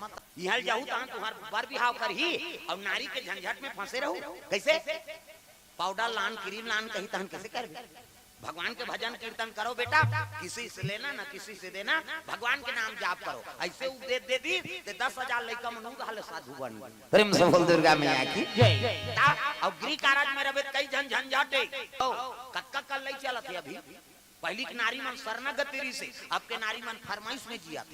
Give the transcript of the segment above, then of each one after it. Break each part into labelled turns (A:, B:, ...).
A: मत यहाँ जाऊँ तो तुम्हार बर बिहाव कर ही और नारी के झंझट में फंसे रहो। कैसे पाउडर लान क्रीम लान कहीं तहन कैसे कर भगवान के भजन कीर्तन करो बेटा, किसी से लेना ना किसी से देना, भगवान के नाम जाप करो। ऐसे उपदेश दे दी ते 10,000 लइका मनूंगा हाले साधु बन। प्रेम से बोल दुर्गा मैया की जय। अब गृह कार्य में रबे कई झंझटे कक्का कल नहीं चलत है अभी। पहली की नारी मन शरणागति से, अब के नारी मन फरमाइश में जिया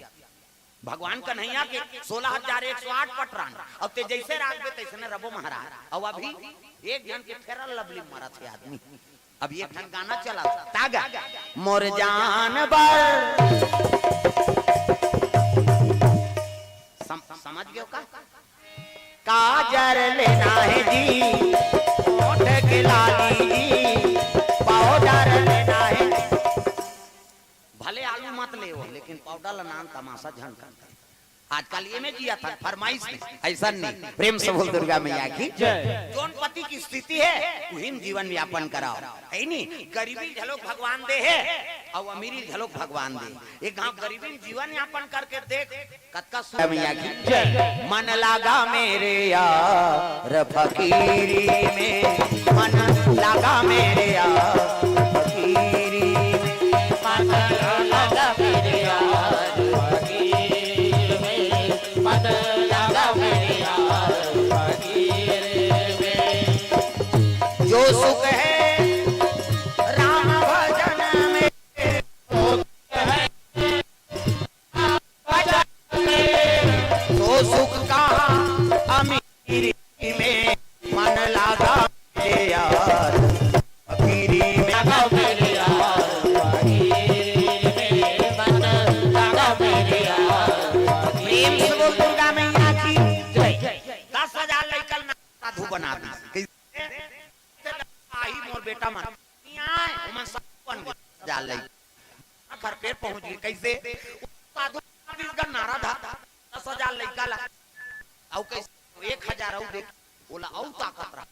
A: भगवान कन्हैया के 16,108 पटरान। अब ते जैसे राग तैसे न रबो महाराज। अब अभी एक जन के फेरल लवली मरा थे आदमी। अब ये गाना चला तागा मोर जान बर समझ गए का काजर लेना है जी, होठ के लाली जी, पाउडर लेना है। भले आलू मत ले वो, लेकिन पाउडर नाम तमाशा झनका। आजकल ये में जिया था फरमाइश में, ऐसा नहीं। प्रेम से बोल दुर्गा मैया की जय। जोन पति की स्थिति है उहिन जीवन यापन कराओ, है नहीं। गरीबी झलोक भगवान दे है और अमीरी झलोक भगवान दे। एक गांव गरीबी जीवन यापन करके देख कत्का मैया की जय। मन लगा मेरे यार फकीरी में, मन लगा मेरे यार फकीरी में, मन लगा मेरे यार जो सुख है राम भजन में, तो सुख कहाँ अमीरी में, मन लगा मेरे यार फकीरी में, लगा मेरे यार फकीरी में, मन लगा मेरे यार। प्रेम से बोल दुर्गा मैया की जय। 10,000 लइकल ना साधु बना दी मोर बेटा मन मन बन जा लई घर पे पहुंच गई। कैसे साधु का नारा था 10,000 लइका ला औ कैसे 1,000 औ देख बोला औ ताकत रहा।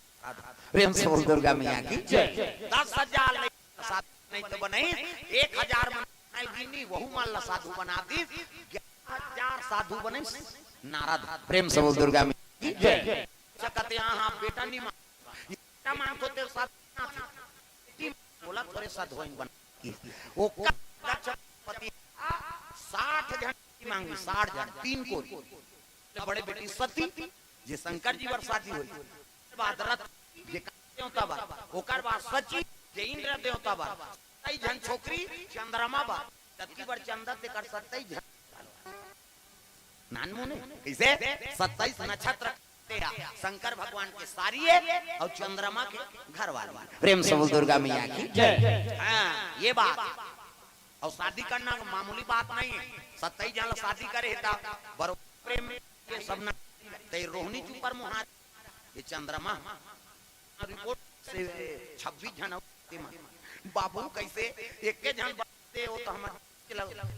A: प्रेम से बोल दुर्गा मैया की जय। 10,000 लइका साधु नहीं तो बने 1,000 मन दीनी वहु मान ला साधु बना दी 11,000 साधु बने नारा। प्रेम से बोल दुर्गा मैया की जय। कहते हां बेटा नहीं मान को तेरे साथ बोला थोड़े साधु बन वो पति 60 जन की मांगी 60 जन 3 को बड़े बेटी सती जे शंकर जी बरसाती हुई बाद रथ जे देवता बा ओकर बाद सची जे इंद्र देवता बा 27 जन छोकरी चंद्रमा बा तत्की बर चंद्र ते कर 27 जन नान मुने कैसे 27 नक्षत्र शंकर भगवान के सारिये और चंद्रमा के घर वाले। प्रेम से बोल दुर्गा मैया की जय। हाँ ये बात और शादी करना मामूली बात नहीं है। 27 जन शादी करे बरोबर प्रेम के सब ते रोहिणी चुपर मुहार ये चंद्रमा रिपोर्ट से 26 जन बाबू कैसे एक के जन बाते हो तो हम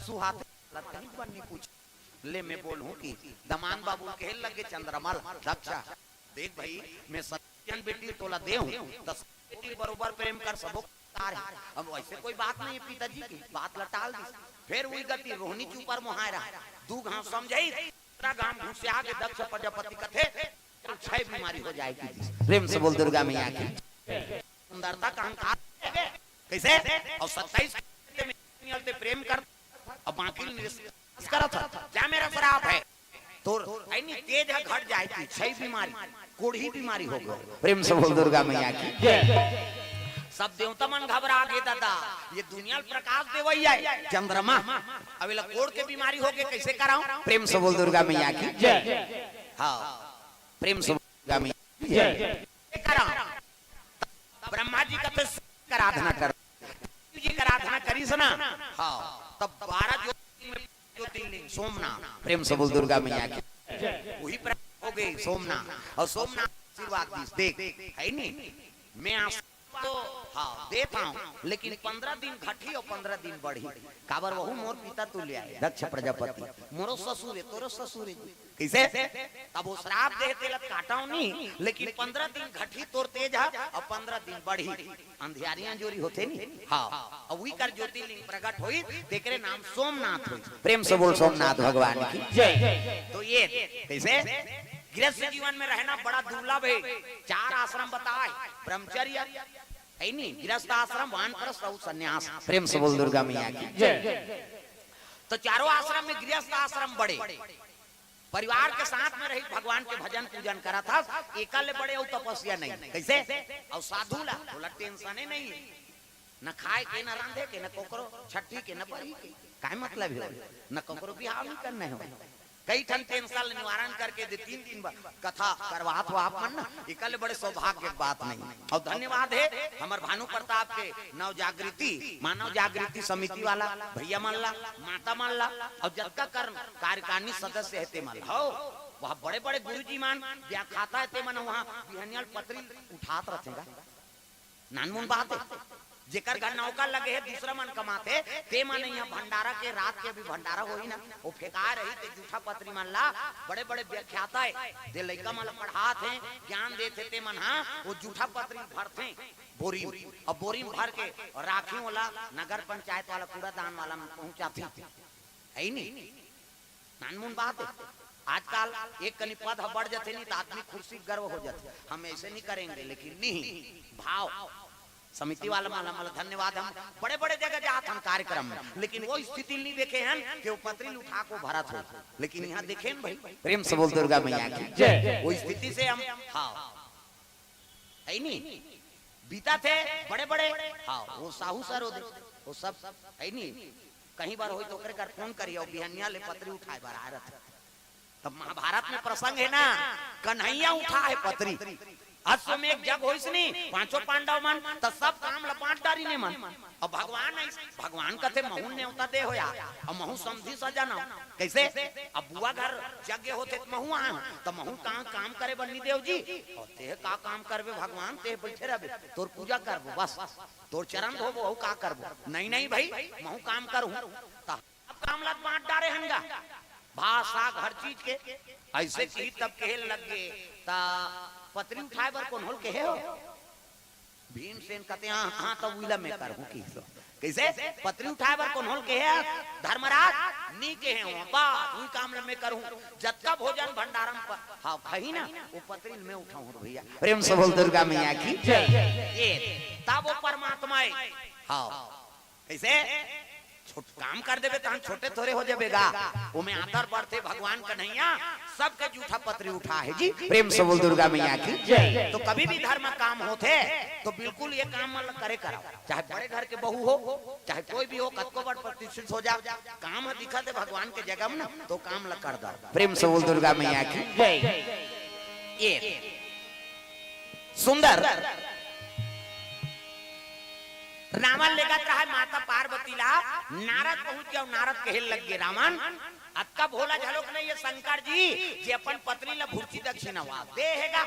A: सुहात कहीं बननी पूछ ले मैं बोलूं कि दमान बाबू के लगे चंद्रमा रक्षा देख भाई मैं 7 बेटी तोला दे हूं 10 बेटी बरोबर प्रेम कर सबो तार है। अब वैसे कोई बात नहीं है पिताजी की बात लटाल दी। फिर वही गति रोहिणी चुपर मुहायरा दू गांव समझाई तेरा गांव घुसे आगे दक्ष प्रजापति कथे तो 6 बीमारी हो जाएगी। प्रेम से बोल दुर्गा मैया की सुंदरता का अहंकार कैसे और 27 में प्रेम कर अब बाकी करा था क्या मेरा श्राप है तो नहीं तेज है घट जाएगी 6 बीमारी कोढ़ी बीमारी हो गई। प्रेम से बोल दुर्गा मैया की सब देवता मन घबरा गए दादा ये दुनिया प्रकाश देवैया चंद्रमा अबेला कोढ़ के बीमारी हो गए कैसे कराऊं। प्रेम से बोल दुर्गा मैया की जय। हाँ प्रेम से दुर्गा मैया की जय। कराऊं ब्रह्मा जी का तो आराधना कर जी का आराधना करी सना। हाँ तब 12 ज्योतिर्लिंग सोमनाथ। प्रेम से बोल दुर्गा मैया की वही हो गई सोमनाथ और सोमनाथ आशीर्वाद देख है नहीं मैं तो हाँ देता हूँ, लेकिन 15 दिन घटी और 15 दिन बढ़ी। काबर वहु मोर पिता तू ले आए दक्ष प्रजापति, मोरो ससुर है तोरो ससुर है। कैसे तब वो श्राप दे तेलत काटाऊ नहीं, लेकिन 15 दिन घटी तोर तेज है और 15 दिन बढ़ी। अंधियारियां जोरी होते नहीं, हाँ और वही कर ज्योतिर्लिंग प्रकट हुई, तेरे नाम सोमनाथ हुई। प्रेम से बोल सोमनाथ भगवान की जय। तो ये कैसे गृहस्थ जीवन में रहना बड़ा दुर्लभ है। 4 आश्रम बताए, ब्रह्मचर्य है नहीं, गृहस्थ आश्रम, वानप्रस्थ और संन्यास। प्रेम से बोल दुर्गा मैया की जय। तो चारों आश्रम में गृहस्थ आश्रम बड़े, परिवार के साथ में रही भगवान के भजन पूजन करा था। एकल बड़े और तपस्या नहीं। कैसे और साधु ला बोला टेंशन नहीं है, न खाए के न रांधे के न कोकरो छठी के न परी के, काय मतलब है न कोकरो बिहाव नहीं करने हो। कई ठन टेंशन निवारण करके दे 3 दिन कथा करवात हो आप मन ना, एकल बड़े सौभाग्य की बात नहीं। और धन्यवाद है हमार भानु प्रताप के नव जागृति मानव जागृति समिति वाला भैया मन ला, माता मन ला और जतका कर्म कार्यकारिणी सदस्य है ते मन हो, वहाँ बड़े बड़े गुरुजी मान व्याख्याता है ते मन वहाँ बिहनियल पत्री उठात रखेगा। नानमुन बात है जेकर घर नौका लगे है दूसरा मन कमाते ते मन यहाँ भंडारा के रात के भी भंडारा होई ना, वो फेंका रही ते जूठा पत्री मन ला बड़े बड़े व्याख्याता है ते लइका मन पढ़ात हैं ज्ञान देते ते मन हाँ वो जूठा पत्री भरते बोरी और बोरी में भर के और राखी वाला नगर पंचायत वाला कूड़ादान वाला में पहुंचाते है नहीं। नानमुन बात है आजकल एक कनी पद बढ़ जाते नहीं तो आदमी कुर्सी गर्व हो जाते। हम ऐसे नहीं करेंगे, लेकिन नहीं भाव समिति वाला माला माला धन्यवाद। हम बड़े बड़े जगह जाते हम कार्यक्रम में, लेकिन वो स्थिति नहीं देखे हैं कि वो पत्री उठा को भरत हो, लेकिन यहाँ देखे भाई प्रेम से बोल दुर्गा मैया की जय। वो स्थिति से हम हाँ है नहीं बीता थे बड़े बड़े हाँ वो साहू सर हो वो सब है नहीं। कहीं बार हो तो कर फोन करिए और बिहनिया ले पत्री उठाए बार। तब महाभारत में प्रसंग है ना, कन्हैया उठा है पत्री, अश्वमेध जग होइस नहीं, 5 पांडव मन तो सब काम लपाट डारी ने मन। अब भगवान कथे महू ने होता दे होया और महू समझी सजना कैसे। अब बुआ घर यज्ञ होते महू आ तो महू कहां काम करे बन्नी देव जी और ते का काम करबे भगवान ते बैठे रहबे तोर पूजा करबो बस तोर चरण धोबो का करबो नहीं नहीं भाई महू काम करू अब काम लत बांट डारे हनगा भाषा हर चीज के ऐसे की तब कहे लग गए ता पत्री उठाए बर कौन होल के हो भीमसेन कहते हां हां तो विला में कर हूं की कैसे पत्री उठाए बर कौन होल के है धर्मराज नी के है बात वही काम में करूं जत्ता भोजन भंडारण पर हां कहीं ना वो पत्री में उठाऊं भैया। प्रेम से बोल दुर्गा मैया की जय। ये तब वो परमात्मा है हां कैसे काम कर देवे तो हम छोटे थोड़े हो जाएगा वो में आदर बढ़ते भगवान कन्हैया सबके जूठा पत्री उठा है जी। प्रेम से बोल दुर्गा मैया की जय। तो कभी भी धर्म काम होते तो बिल्कुल ये काम करे करो, चाहे बड़े घर के बहू हो चाहे कोई भी हो कतको बड़ प्रतिष्ठित हो जा काम दिखा दे भगवान के जगह में ना तो काम ल कर दो। प्रेम से बोल दुर्गा मैया की जय। ये सुंदर रावण लेकर रहा है माता पार्वती ला, नारद पहुंच गया, नारद कहे लग गए रावण अक्का भोला झलोक नहीं ये शंकर जी जे अपन पत्नी ला भूर्ची दक्षिणा देगा।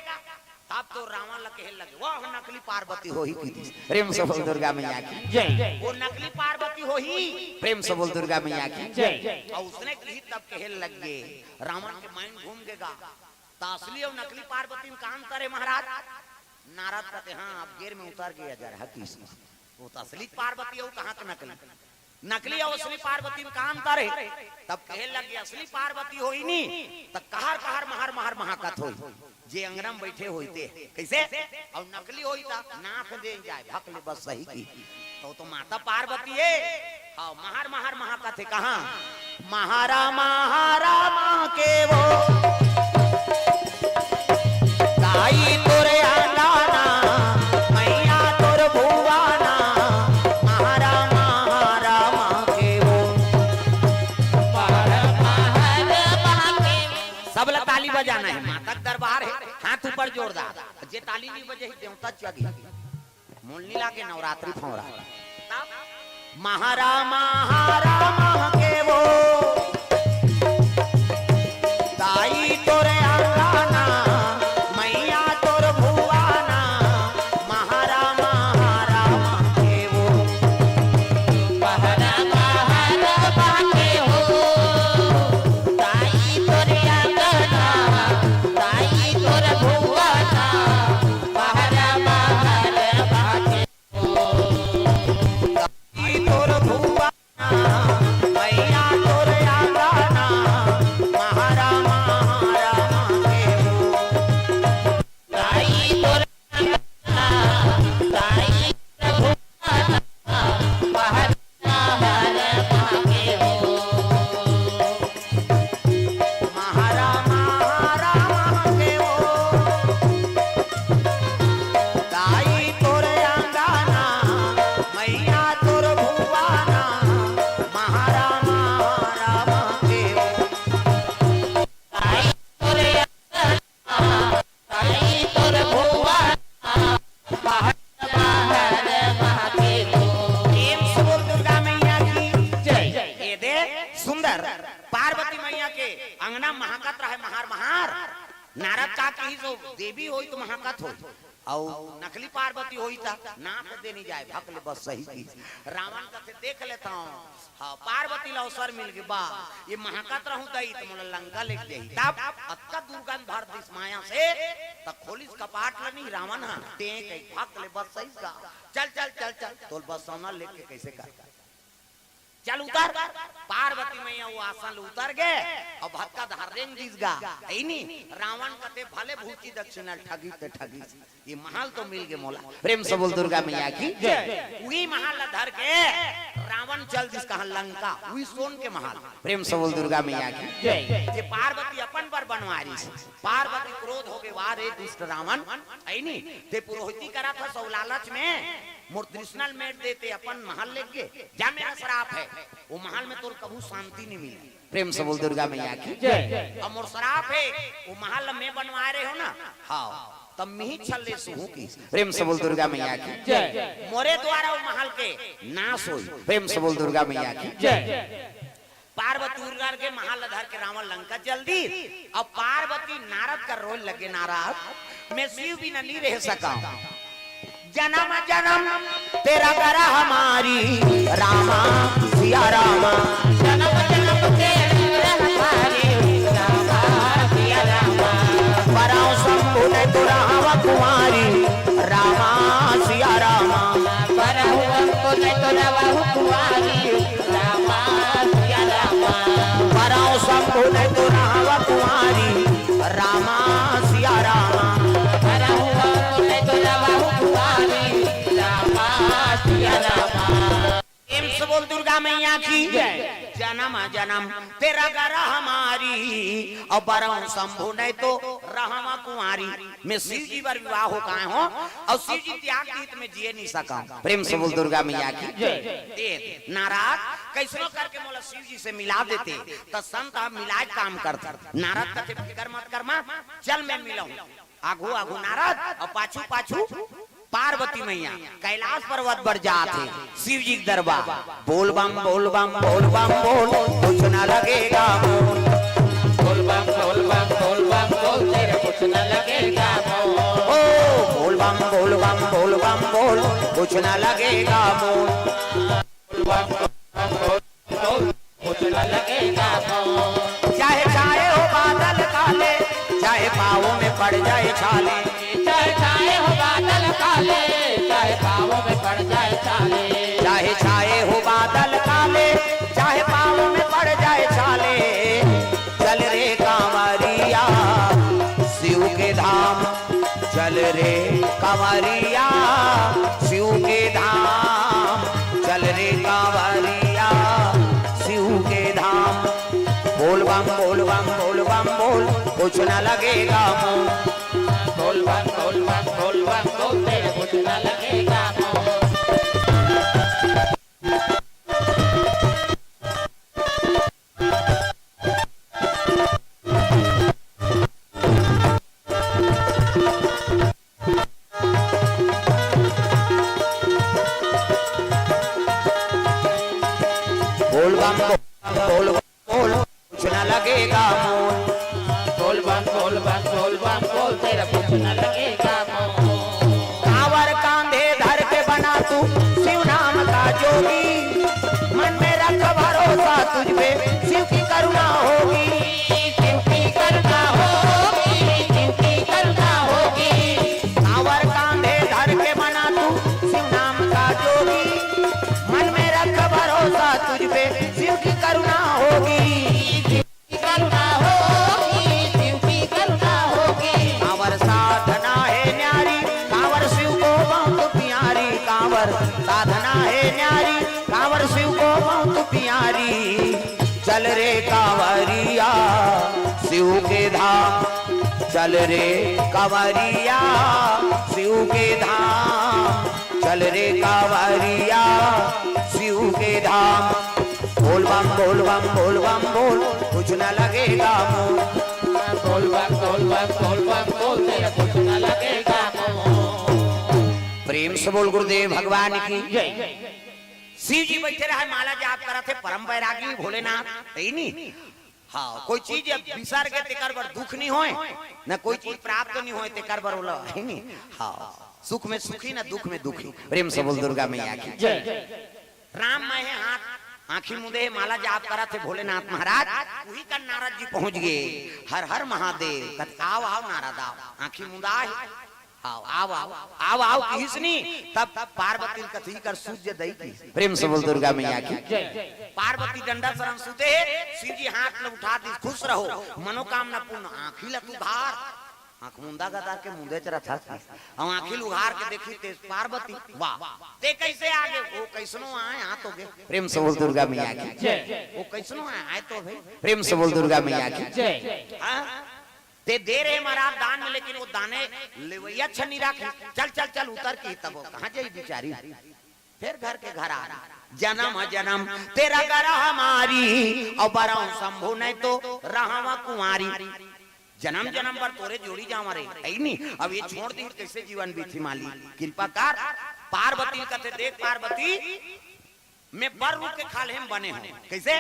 A: तब तो रावण ला कहे लगे वो नकली पार्वती हो ही की। प्रेम से बोल दुर्गा मैया की जय। वो नकली पार्वती हो ही। प्रेम से बोल दुर्गा मैया की जय। और उसने कही तब कहे लग गए रावण के माइंड घूम गएगा तो असली और नकली पार्वती में काम करे महाराज। नारद कहते हाँ अब गेर में उतार गया जा रहा किस वो तो असली पार्वती है कहाँ का नकली नकली और असली पार्वती में काम करे। तब कहे लगे असली पार्वती हो ही नहीं तब कहर कहर महर महर महाकत हो जे अंगरम बैठे होते कैसे और नकली होई था नाक दे जाए भकले बस सही की तो माता पार्वती है हाँ महर महर महाकत है कहाँ महारा महारामा के वो गाई तोरे आंगना मैया तोर भुवाना महारा महारामा के वो सब ला ताली बजाना है माता का दरबार है हाथ ऊपर जोरदार जे ताली नहीं बजे देवता चगी मोलनी लागे नवरात्रि फौरा महारा महारामा के वो दाई तोरे आंगना मैया तोर भुवाना महारा महारामा रहे महार महार नारद का की जो देवी होई तो महाकत होई और नकली पार्वती होई था नाक देनी जाए भकले बस सही की रावण का से देख लेता हूं हां पार्वती ला अवसर मिल गई बा ये महाकत रहूं दई तो मोला लंका ले जाई तब अक्का दुर्गंध भर दिस माया से त खोलिस कपाट लनी रावण हां टेक भकले बस सही का चल चल चल चल तोल बस सोना लेके कैसे कर चल उतर पार्वती मैया वो आसन उतर गए और भक्का धारेंग दिस गा ऐनी रावण कते भले भूची दक्षिणा ठगी ते ठगी ये महल तो मिल गए मोला प्रेम से बोल दुर्गा मैया की जय वही महल धर के रावण चल दिस कहां लंका वही सोन के महल प्रेम से बोल दुर्गा मैया की जय ये पार्वती अपन पर बनवारी पार्वती क्रोध हो गए वारे दुष्ट रावण ऐनी ते पुरोहिती करा था सौ लालच में मूर्तिष्णल मेट देते अपन महल लेके जा मेरा श्राप है वो महल में तो कभी शांति नहीं मिली प्रेम से बोल दुर्गा मैया की जय अब मोर श्राप है वो महल में बनवा रहे हो ना हाँ तब मी छल्ले सुहू की प्रेम से बोल दुर्गा मैया की जय मोरे द्वारा वो महल के नाश हुई प्रेम से बोल दुर्गा मैया की जय पार्वती उर्गर के महल धर के रावण लंका जल्दी अब पार्वती नारद का रोल लगे नाराज मैं शिव भी नहीं रह सका जन्म जन्म तेरा करा हमारी रामा सिया रामा जन्म जन्म तेरा हमारी रामा सिया रामा पराओ शंभु ने तुरा हवा कुमारी रामा सिया रामा पराओ शंभु ने तुरा हवा कुमारी रामा सिया रामा पराओ शंभु ने तुरा हवा कुमारी रामा सिया रामा पराओ शंभु ने तुरा बोल दुर्गा मैया की जन्म जन्म तेरा गरा हमारी और बरम शंभु नहीं तो रहमा कुमारी मैं शिव जी पर विवाह हो काहे हो और शिव जी त्याग गीत में जिए नहीं सका प्रेम से बोल दुर्गा मैया की जय नारद कैसनो करके मोला शिव जी से मिला देते तो संत मिलाए काम करता नारद का फिकर मत करमा चल मैं मिलाऊं आगू आगू नारद और पाछू पाछू पार्वती मैया कैलाश पर्वत पर जाते शिव जी दरबार बोल बम बोल बम बोल बम बोल कुछ न लगेगा बोल बम बोल बम बोल बम बोल तेरे कुछ न लगेगा ओ बोल बम बोल बम बोल बम बोल कुछ न लगेगा बोल बम बोल कुछ न लगेगा चाहे चाहे हो बादल काले चाहे पाँवों में पड़ जाए छाले चाहे छाए हो बादल काले चाहे पाँवों में पड़ जाए छाले चाहे छाए हो बादल काले चाहे पाँवों में पड़ जाए छाले चल रे कांवरिया शिव के धाम चल रे कांवरिया शिव के धाम चल रे कांवरिया शिव के धाम बोल बम बोल बम बोल बम बोल कुछ न लगेगा बोल बम बोल बम बोल बम बोल तेरे कुछ न लगेगा बोल बम बोल बोल कुछ न लगेगा बोल बम बोल बम बोल बम बोल तेरा कुछ न लगेगा कांवर कांधे धर के बना तू शिव नाम का जोगी मन में रख भरोसा तुझ पे शिव की करुणा होगी शिव की करुणा होगी शिव की करुणा होगी कांवर कांधे धर के बना तू शिव नाम का जोगी मन में रख भरोसा तुझ पे शिव की करुणा होगी करुणा होगी शिव की करुणा होगी कांवर साधना है न्यारी कांवर शिव को बहुत प्यारी कांवर साधना है न्यारी कांवर शिव को बहुत प्यारी चल रे कांवरिया शिव के धाम चल रे कांवरिया शिव के धाम चल रे कांवरिया शिव के धाम बोल बम बोल बम बोल बम बोल कुछ न लगेगा बोल बम बोल बम बोल बम बोल तेरा कुछ न लगेगा प्रेम से बोल गुरुदेव भगवान की जय शिव जी बैठे रहे माला जाप करा थे परम वैरागी भोलेनाथ नहीं हाँ कोई चीज विसर के तेकर बर दुख नहीं होए ना कोई चीज प्राप्त नहीं होए तेकर बर बोला है नहीं। हाँ सुख में सुखी ना दुख में दुखी। प्रेम से बोल दुर्गा मैया की जय। राम मैं है हाथ आंखी मुंदे माला जाप करा थे भोलेनाथ महाराज वही का नारद जी पहुंच गए। हर हर महादेव कहते आओ आओ नारद आओ आंखी मुंदा आओ आओ आओ आओ आओ किसनी तब पार्वती कथी कर सूर्य दई की। प्रेम से बोल दुर्गा मैया की जय। पार्वती डंडा शरण सुते शिव जी हाथ में उठा दी खुश रहो मनोकामना पूर्ण। आंखी ला तू धार आंख मुंदा गदार के मुंदे चरा था हम आंखी उघार के देखी ते पार्वती वाह ते कैसे आगे वो कैसनो आए हाथ हो गए। प्रेम से बोल दुर्गा मैया की जय। वो कैसनो आए तो भाई प्रेम से बोल दुर्गा मैया की जय। हां ते दे रहे महाराज दान में लेकिन वो दाने लेवैया छनी रखे चल चल चल उतर के तब वो कहां जाई बेचारी। फिर घर के घर आ जन्म जन्म तेरा गरा हमारी और बराऊ शंभु नहीं तो रहवा कुंवारी। जन्म जन्म पर तोरे जोड़ी जा मारे है नहीं अब ये छोड़ दी कैसे जीवन बीती माली कृपा कर। पार्वती कहते देख पार्वती मैं बर रूप के खाल हम बने हो कैसे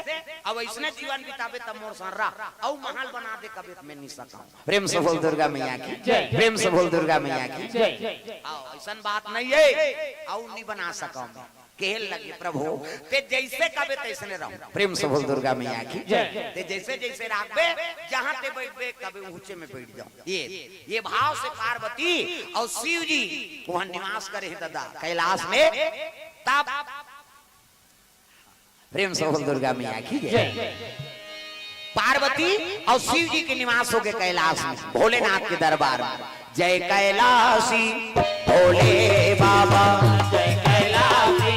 A: अब इसने जीवन बितावे तब मोर सररा औ महल बना दे कभी मैं नहीं सका। प्रेम से बोल दुर्गा मैया की जय। प्रेम से बोल दुर्गा मैया की जय। आओ ऐसा बात नहीं है औ नहीं बना सका केल लगे प्रभु ते जैसे कबे तैसने रहो। प्रेम से बोल दुर्गा मैया की जय। ते जैसे जैसे राखबे जहां ते बैठबे कबे ऊंचे में बैठ जाओ। ये भाव से पार्वती और शिव जी वहां निवास करे दादा कैलाश में तब। प्रेम से बोल दुर्गा मैया की जय। पार्वती और शिव जी के निवास हो गए कैलाश में भोलेनाथ के दरबार में। जय कैलाशी भोले बाबा जय कैलाशी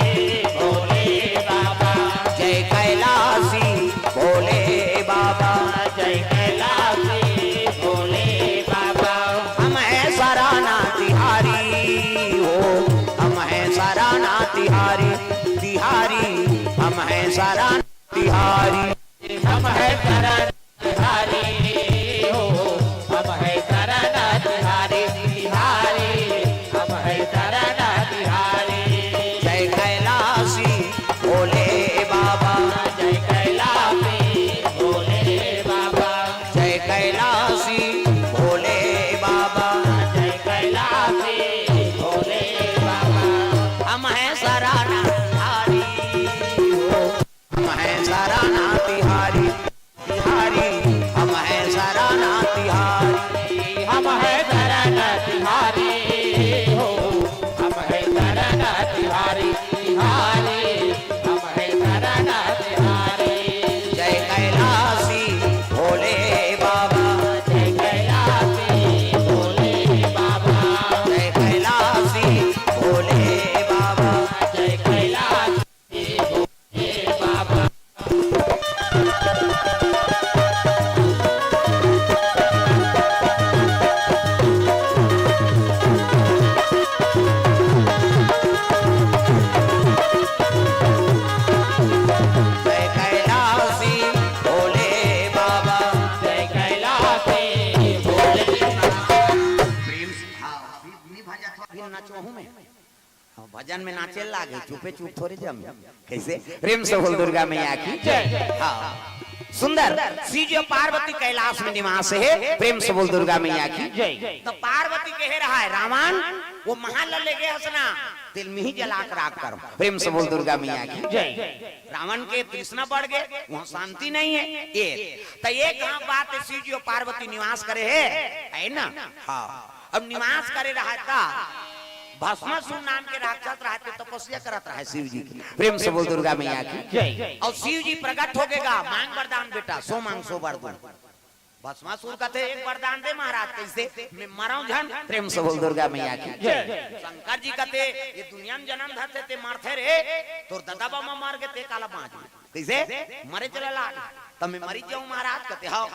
A: भोले बाबा जय कैलाशी भोले बाबा जय कैलाशी भोले बाबा। हम है सराना तिहारी हो हम है सराना तिहारी तिहारी हम है सराना तिहारी हम है सराना तिहारी हो हम है सराना तिहारी तिहारी हम है सराना तिहारी। जय कैलाशी भोले बाबा जय कैलाशी भोले बाबा जय कैलाशी भोले बाबा जय कैलाशी भोले बाबा। हम है सराना सराना तिहारी तिहारी हम है सराना तिहारी हम है सराना तिहारी हो हम है सराना तिहारी तिहारी हम है सराना तिहारी। जय कैलाशी भोले बाबा जय कैलाशी भोले बाबा जय कैलाशी भोले बाबा जय कैलाशी भोले बाबा। भजन में नाचे लागे चुपे चुप थोड़ी जम कैसे। प्रेम से बोल दुर्गा मैया की जय। हाँ सुंदर श्री जी पार्वती कैलाश में निवास है। प्रेम से बोल दुर्गा मैया की जय। तो पार्वती कह रहा है रावण वो महल ले गए हसना दिल में ही जला कर राख कर। प्रेम से बोल दुर्गा मैया की जय। रावण के तृष्णा बढ़ गए वहाँ शांति नहीं है ये तो ये कहाँ बात है। श्री जी पार्वती निवास करे है ना। हाँ अब निवास करे रहा था भस्मासुर नाम के राक्षस रहते तपस्या करत रहे शिव जी की। प्रेम से बोल दुर्गा मैया की जय। और शिव जी प्रकट हो गएगा मांग वरदान बेटा सो मांग सो वरदान। भस्मासुर कहते एक वरदान दे महाराज कैसे मैं मराऊं झन। प्रेम से बोल दुर्गा मैया की जय। शंकर जी कहते ये दुनिया में जन्म धरते ते मारते रे तो दादा बाबा मार के ते काला पांच कैसे मरे चला लाग तब मैं मरी जाऊं महाराज कहते हाँ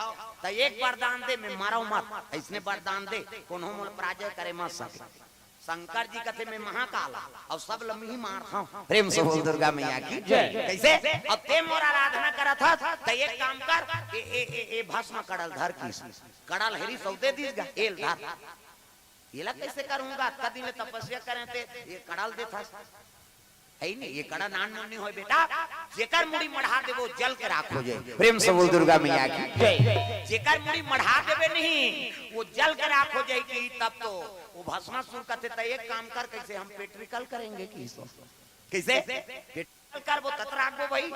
A: तो एक वरदान दे मैं मराऊं मत इसने वरदान दे कौन पराजय करे मत सके। शंकर जी कहते मैं महाकाला और सब लम्बी ही मार था। प्रेम से बोल दुर्गा मैया की जय। कैसे अब ते मोर आराधना करा था तो एक काम कर ए भस्म कड़ल धर की कड़ल हेरी सौदे दीस गा एल धर ये ला कैसे करूंगा कदी में तपस्या करें ते ये कड़ल दे था है नहीं ये कड़ा नान मुन्नी होय बेटा जेकर मुड़ी मढ़ा देबो जल के राखो जे प्रेम से बोल दुर्गा मैया की जय। जेकर मुड़ी मढ़ा देबे नहीं वो जल के राखो जाए की तब तो वो भस्मासुर कहते त एक काम कर कैसे हम पेट्रिकल करेंगे की कैसे पेट्रिकल कर वो तत राखबो भाई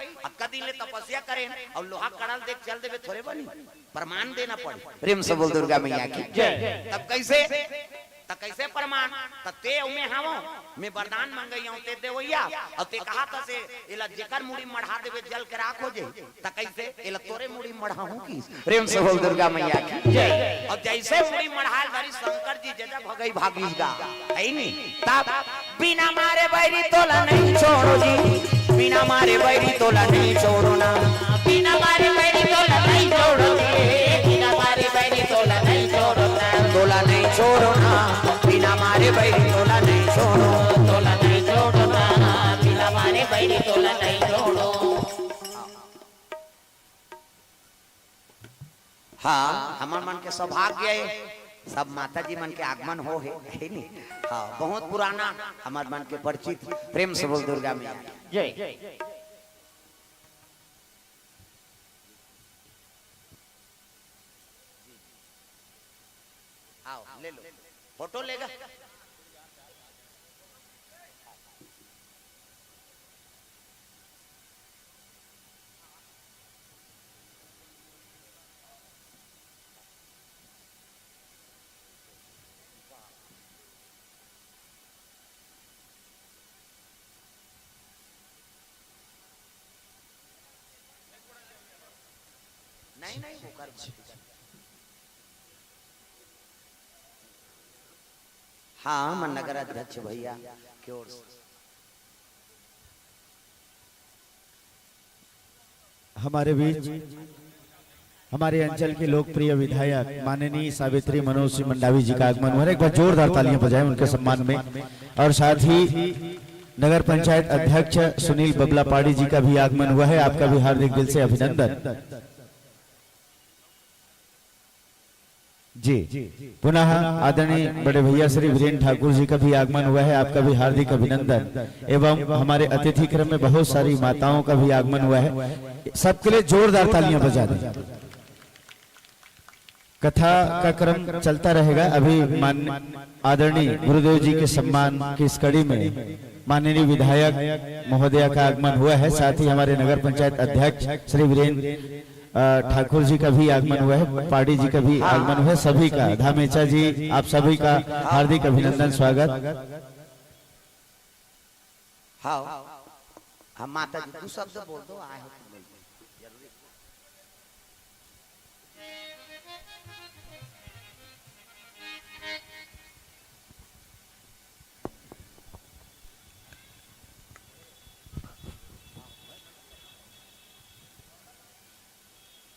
A: कदी ले तपस्या करें और लोहा कड़ल देख चल देबे थोड़े बनी प्रमाण देना पड़े प्रेम से बोल दुर्गा मैया की जय। तब कैसे कैसे प्रमाण ते उमे हावो मैं वरदान मंगई हूं ते देवैया और ते कहा था से एला जेकर मुड़ी मढ़ा देबे जल के राखो जे त कैसे एला तोरे मुड़ी मढ़ाहू की प्रेम से बोल दुर्गा मैया की जय। और जैसे मुड़ी मढ़ाल धरी शंकर जी जजा भगई भागी गा है नी तब बिना मारे बैरी तोला नहीं छोड़ो जी बिना मारे बैरी तोला नहीं छोड़ो ना बिना मारे बैरी तोला नहीं छोड़ो जी बिना मारे बैरी तोला नहीं छोड़ो ना तोला नहीं छोड़ो ना बिना मारे बैरी तोला नहीं छोड़ो तोला नहीं छोड़ो ना बिना मारे बैरी तोला नहीं छोड़ो। हाँ हमार मन के सौभाग्य है सब माता जी मन के आगमन हो है नहीं। हाँ बहुत पुराना हमार मन के परिचित प्रेम से बोल दुर्गा मैया जय। आओ ले लो फोटो लेगा नहीं नहीं वो कर हाँ मन नगर अध्यक्ष भैया की ओर से
B: हमारे बीच हमारे अंचल के लोकप्रिय विधायक माननीय सावित्री मनोज सिंह मंडावी जी का आगमन हुआ है। एक बार जोरदार तालियां बजाएं उनके सम्मान में। और साथ ही नगर पंचायत अध्यक्ष सुनील बबला पाड़ी जी का भी आगमन हुआ है। आपका भी हार्दिक दिल से अभिनंदन जी। पुनः आदरणीय बड़े भैया श्री वीरेंद्र ठाकुर जी का भी आगमन हुआ है। आपका भी हार्दिक अभिनंदन। एवं हमारे अतिथि क्रम में बहुत सारी माताओं का भी आगमन हुआ है। सबके लिए जोरदार तालियां बजा दें। कथा का क्रम चलता रहेगा। अभी आदरणीय गुरुदेव जी के सम्मान की इस कड़ी में माननीय विधायक महोदया का आगमन हुआ है। साथ ही हमारे नगर पंचायत अध्यक्ष श्री वीरेंद्र ठाकुर जी का भी आगमन हुआ है। पाड़ी जी का भी आगमन हुआ है। सभी का धामेचा जी आप सभी का हार्दिक अभिनंदन स्वागत।
A: हाँ हम माता जी तू शब्द बोल दो आए हो जरूरी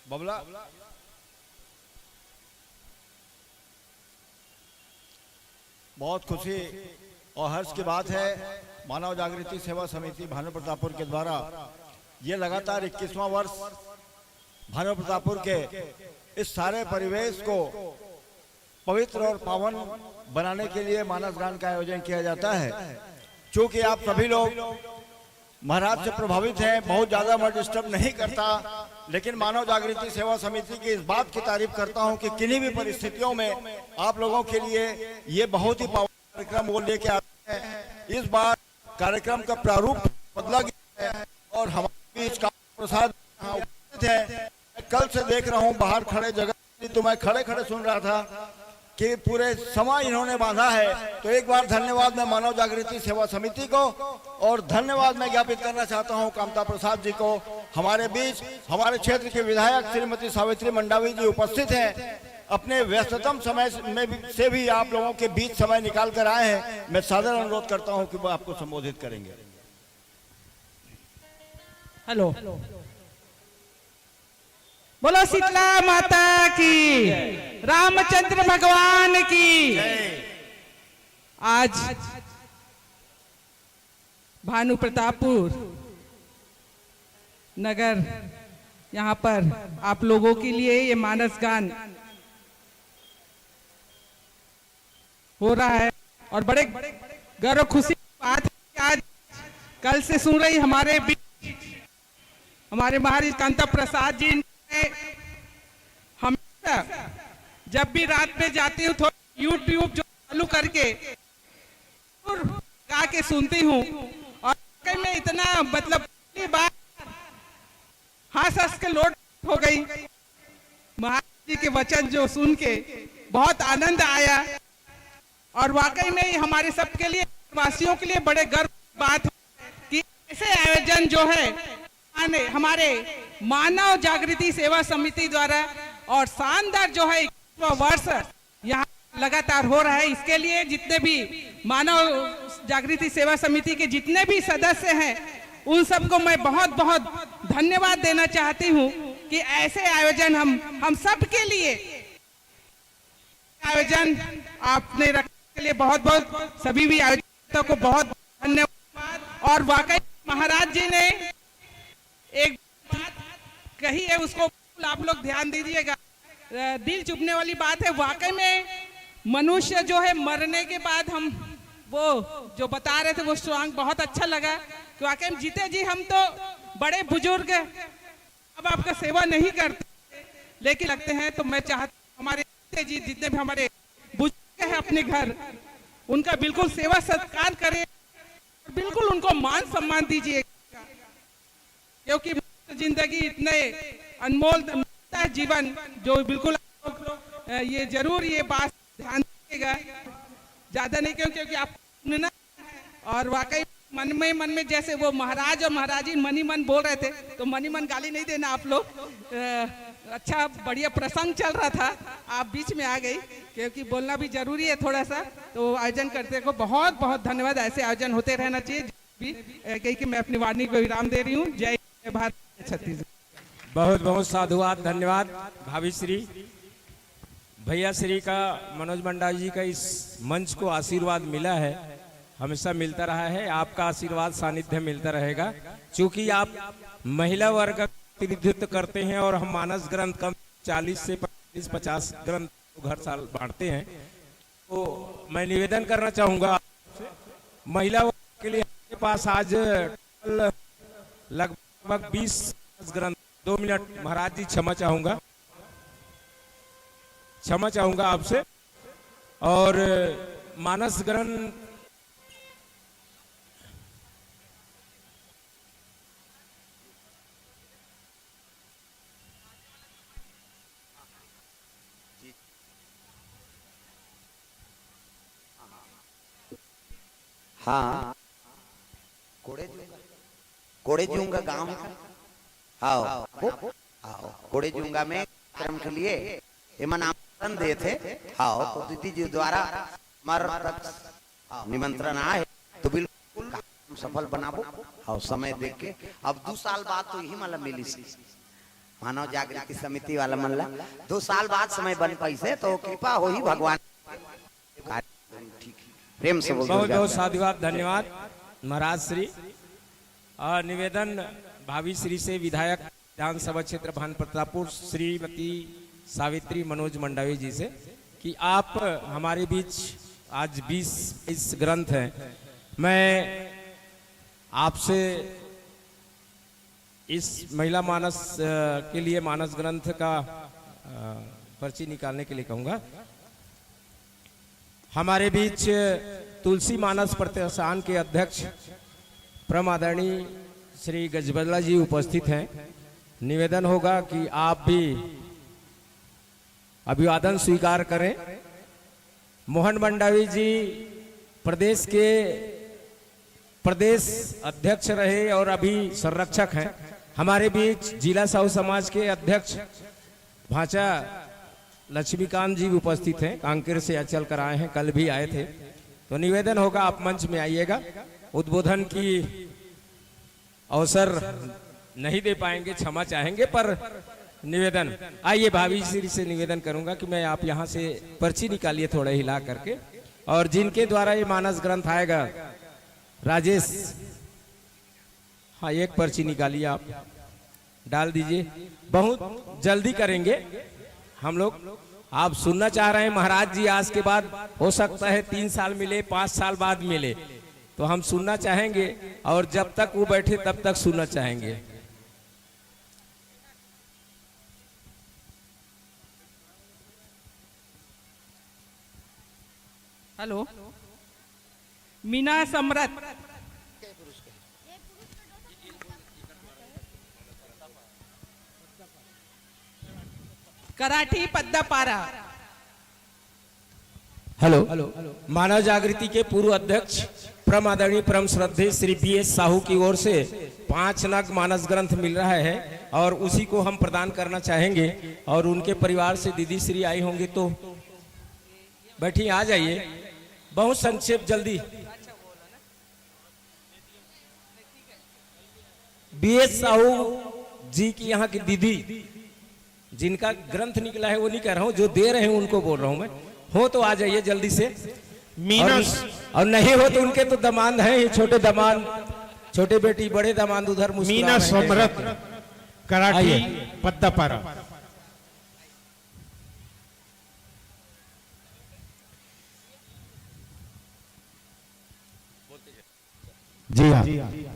C: बबला बहुत खुशी और हर्ष की बात है। मानव जागृति सेवा समिति भानु प्रतापपुर के द्वारा ये लगातार 21वां वर्ष भानु प्रतापपुर के इस सारे परिवेश को पवित्र और पावन बनाने के लिए मानस गान का आयोजन किया जाता है। चूंकि आप सभी लोग महाराज से प्रभावित हैं, बहुत ज्यादा मैं डिस्टर्ब नहीं करता, लेकिन मानव जागृति सेवा समिति की इस बात की तारीफ करता हूं कि किन्हीं भी परिस्थितियों में आप लोगों के लिए ये बहुत ही पावन कार्यक्रम वो लेके आते हैं। इस बार कार्यक्रम का प्रारूप बदला गया है और हमारे बीच प्रसाद उपस्थित है। कल से देख रहा हूँ बाहर खड़े जगह तो मैं खड़े खड़े सुन रहा था कि पूरे समय इन्होंने बांधा है। तो एक बार धन्यवाद मैं मानव जागृति सेवा समिति को और धन्यवाद मैं ज्ञापित करना चाहता हूं कामता प्रसाद जी को। हमारे बीच हमारे क्षेत्र के विधायक श्रीमती सावित्री मंडावी जी उपस्थित हैं। अपने व्यस्ततम समय में से भी आप लोगों के बीच समय निकाल कर आए हैं। मैं सादर अनुरोध करता हूं कि वो आपको संबोधित करेंगे।
D: हेलो बोलो शीतला माता की, रामचंद्र भगवान की। आज भानु प्रतापपुर नगर यहाँ पर आप लोगों के लिए ये मानस गान हो रहा है और बड़े गर्व खुशी की बात है कि आज कल से सुन रही हमारे महाराज कांता प्रसाद जी ने हमेशा जब भी रात में जाती हूँ थोड़ा यूट्यूब जो चालू करके और गा के सुनती हूँ और मैं इतना मतलब पहली बार हंस के लोट हो गई। महाराज जी के वचन जो सुन के बहुत आनंद आया और वाकई में ही हमारे सबके लिए वासियों के लिए बड़े गर्व की बात है कि ऐसे आयोजन जो है हमारे मानव जागृति सेवा समिति द्वारा और शानदार जो है 21वां वर्ष यहाँ लगातार हो रहा है। इसके लिए जितने भी मानव जागृति सेवा समिति के जितने भी सदस्य हैं उन सबको मैं बहुत बहुत धन्यवाद देना चाहती हूँ कि ऐसे आयोजन हम सब के लिए आयोजन आपने रखने के लिए बहुत बहुत सभी भी आयोजकों को बहुत धन्यवाद। और वाकई महाराज जी ने एक बात कही है उसको आप लोग ध्यान दीजिएगा, दिल चुभने वाली बात है। वाकई में मनुष्य जो है मरने के बाद हम वो जो बता रहे थे वो स्ट्रॉन्ग बहुत अच्छा लगा कि वाकई में जीते जी हम तो बड़े बुजुर्ग अब आपका सेवा नहीं करते लेकिन लगते हैं। तो मैं चाहता हमारे जीते जी जितने भी हमारे बुजुर्ग हैं अपने घर उनका बिल्कुल सेवा सत्कार करें, बिल्कुल उनको मान सम्मान दीजिए क्योंकि जिंदगी इतने अनमोल है जीवन जो बिल्कुल ये जरूर ये बात ध्यान दीजिएगा ज्यादा नहीं क्योंकि आप सुनना और वाकई मन में जैसे वो महाराज और महाराजी मन ही मन बोल रहे थे तो मन ही मन गाली नहीं देना आप लोग। अच्छा बढ़िया प्रसंग चल रहा था आप बीच में आ गई क्योंकि बोलना भी जरूरी है थोड़ा सा। तो आयोजन करते को बहुत बहुत धन्यवाद। ऐसे आयोजन होते रहना चाहिए भी कही कि मैं अपनी वाणी को विराम दे रही हूँ। जय भारत छत्तीसगढ़।
E: बहुत बहुत साधुवाद धन्यवाद भाभी श्री भैया श्री का मनोज मंडावी जी का इस मंच को आशीर्वाद मिला है, हमेशा मिलता रहा है। आपका आशीर्वाद सानिध्य मिलता रहेगा क्योंकि आप महिला वर्ग का प्रतिनिधित्व करते हैं और हम मानस ग्रंथ कम 40 से 50 ग्रंथ हर साल बांटते हैं। तो मैं निवेदन करना चाहूंगा महिला वर्ग के लिए आपके पास आज लगभग 20 ग्रंथ। 2 मिनट महाराज जी क्षमा चाहूंगा आपसे। और मानस ग्रंथ
A: हाँ कोड़े जूंगा गांव में आओ आओ कोड़े जूंगा में कर्म के लिए एमन आमंत्रण दे थे। आओ तो दीदी जी द्वारा हमारा तक निमंत्रण आए तो बिल्कुल सफल बनाबो। आओ समय देख के अब 2 साल बाद तो यही मतलब मिली सी मानव जागृति समिति वाला मल्ला 2 साल बाद समय बन पैसे तो कृपा हो ही भगवान। प्रेम से
E: बहुत बहुत साधुवाद धन्यवाद महाराज श्री। और निवेदन भाभी श्री से विधायक विधानसभा क्षेत्र भान प्रतापपुर श्रीमती सावित्री मनोज मंडावी जी से कि आप हमारे बीच आज 20 ग्रंथ हैं। मैं आपसे इस महिला मानस के लिए मानस ग्रंथ का पर्ची निकालने के लिए कहूंगा। हमारे बीच तुलसी मानस प्रतिष्ठान के अध्यक्ष परम आदरणीय श्री गजबल्ला जी उपस्थित हैं। निवेदन होगा कि आप भी अभिवादन स्वीकार करें। मोहन मंडावी जी प्रदेश के प्रदेश अध्यक्ष रहे और अभी संरक्षक हैं। हमारे बीच जिला साहू समाज के अध्यक्ष भांचा लक्ष्मीकांत जी उपस्थित हैं, कांकेर से चल कर आए हैं, कल भी आए थे। तो निवेदन होगा आप मंच में आइएगा। उद्बोधन की अवसर नहीं दे पाएंगे, क्षमा चाहेंगे, पर निवेदन आइए भाभी श्री से निवेदन करूंगा कि मैं आप यहां से पर्ची निकालिए थोड़ा हिला करके। और जिनके द्वारा ये मानस ग्रंथ आएगा राजेश, हाँ एक पर्ची निकालिए आप डाल दीजिए। बहुत जल्दी करेंगे हम लोग। आप सुनना चाह रहे हैं महाराज जी आज के बाद हो सकता है 3 साल मिले, 5 साल बाद मिले, तो हम सुनना चाहेंगे और जब तक वो बैठे तब तक सुनना चाहेंगे।
D: हेलो, मीना सम्रत। कराठी पद्दापारा।
E: हेलो, मानव जागृति के पूर्व अध्यक्ष परम आदरणीय परम श्रद्धेय श्री BS साहू की ओर से 5 नग मानस ग्रंथ मिल रहा है और उसी को हम प्रदान करना चाहेंगे। और उनके परिवार से दीदी श्री आई होंगे तो बैठी, आ जाइए। बहुत संक्षेप जल्दी। BS साहू जी की यहाँ की दीदी जिनका ग्रंथ निकला है वो नहीं कह रहा हूँ, जो दे रहे हैं उनको बोल रहा हूँ मैं। हो तो आ जाइए जल्दी से।
F: मीना
E: और नहीं हो तो उनके तो दामाद हैं, ये छोटे दामाद, छोटे बेटी बड़े दामाद उधर
F: मीना सम्रत, कराठी पद्दापारा।
B: जी हाँ,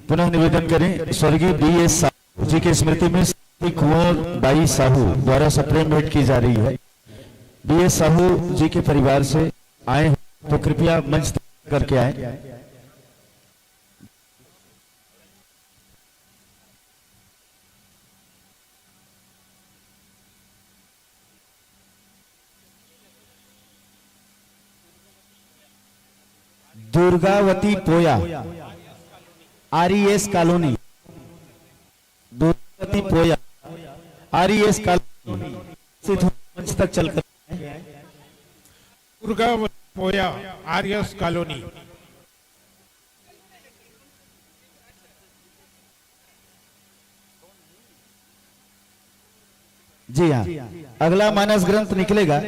B: पुनः निवेदन करें स्वर्गीय BS साहू जी की स्मृति में कुंवर बाई साहू द्वारा सप्रेम भेंट की जा रही है। BS साहू जी के परिवार से आए हैं तो कृपया मंच तक करके आए। दुर्गावती पोया, RES कॉलोनी, दुर्गावती पोया, RES कॉलोनी से मंच तक चलकर
F: दुर्गा पोया, RES कॉलोनी।
B: जी हाँ, अगला मानस ग्रंथ निकलेगा।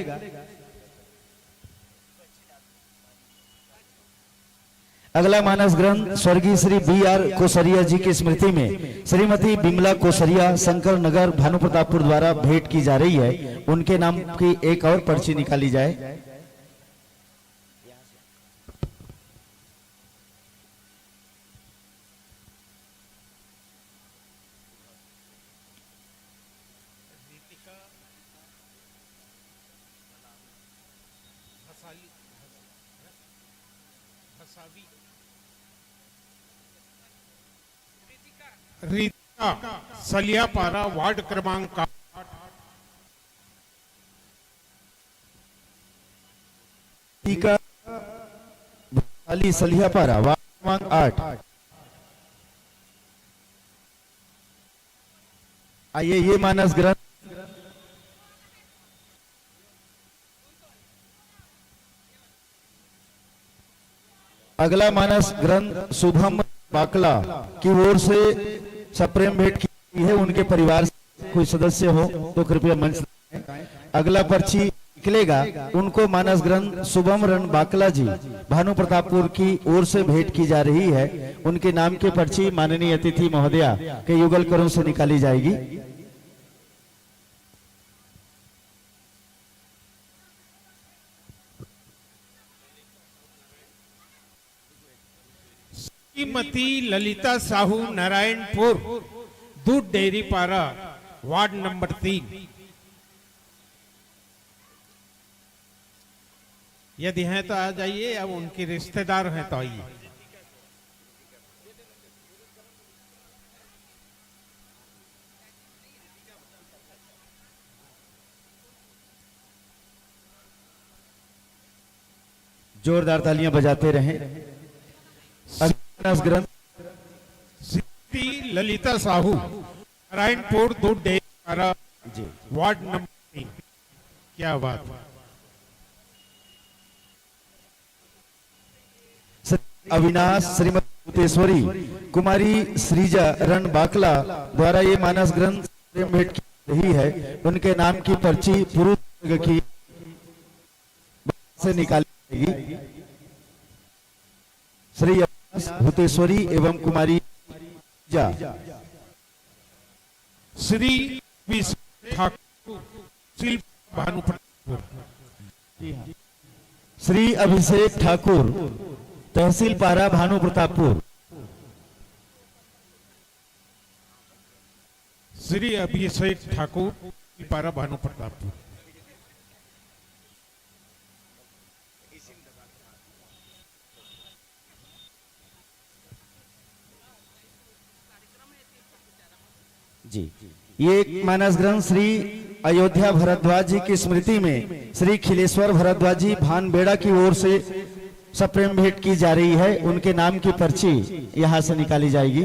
B: अगला मानस ग्रंथ स्वर्गीय श्री BR कोसरिया जी की स्मृति में श्रीमती बिमला कोसरिया, शंकर नगर, भानु प्रतापपुर द्वारा भेंट की जा रही है। उनके नाम की एक और पर्ची निकाली जाए।
F: रीता सलियापारा, वार्ड क्रमांक 8।
B: टीका सलियापारा, वार्ड क्रमांक 8। आइए, ये मानस ग्रंथ अगला मानस ग्रंथ शुभम बाकला की ओर से सप्रेम भेंट की है। उनके परिवार से कोई सदस्य हो तो कृपया मंच पर। अगला पर्ची निकलेगा, उनको मानस ग्रंथ शुभम रण बाकला जी, भानु प्रतापपुर की ओर से भेंट की जा रही है। उनके नाम की पर्ची माननीय अतिथि महोदया के युगल करों से निकाली जाएगी।
F: श्रीमती ललिता साहू, नारायणपुर, दूध डेयरी पारा, वार्ड नंबर 3। यदि हैं तो आ जाइए, अब उनके रिश्तेदार हैं तो आइए।
B: जोरदार तालियां बजाते रहें। मानस ग्रंथ
F: श्रीमती ललिता साहू, नारायणपुर, दूध डेयरी पारा, वार्ड नंबर 3। क्या बात है।
B: अविनाश श्रीमती भूतेश्वरी कुमारी श्रीजा रण बाकला द्वारा ये मानस ग्रंथ भेंट की रही है। उनके नाम की पर्ची पुरुष वर्ग की से निकाली जाएगी। श्री अविनाश भूतेश्वरी एवं कुमारी श्रीजा।
F: श्री ठाकुर, शिल्प भानु प्रतापपुर।
B: श्री अभिषेक ठाकुर तहसील पारा भानु प्रतापपुर।
F: श्री अभिषेक ठाकुर, पारा भानु प्रतापपुर।
B: जी, ये एक मानस ग्रंथ श्री अयोध्या भरद्वाज जी की स्मृति में श्री खिलेश्वर भरद्वाज जी भानबेड़ा की ओर से सप्रेम भेंट की जा रही है। उनके नाम की पर्ची यहां से निकाली जाएगी।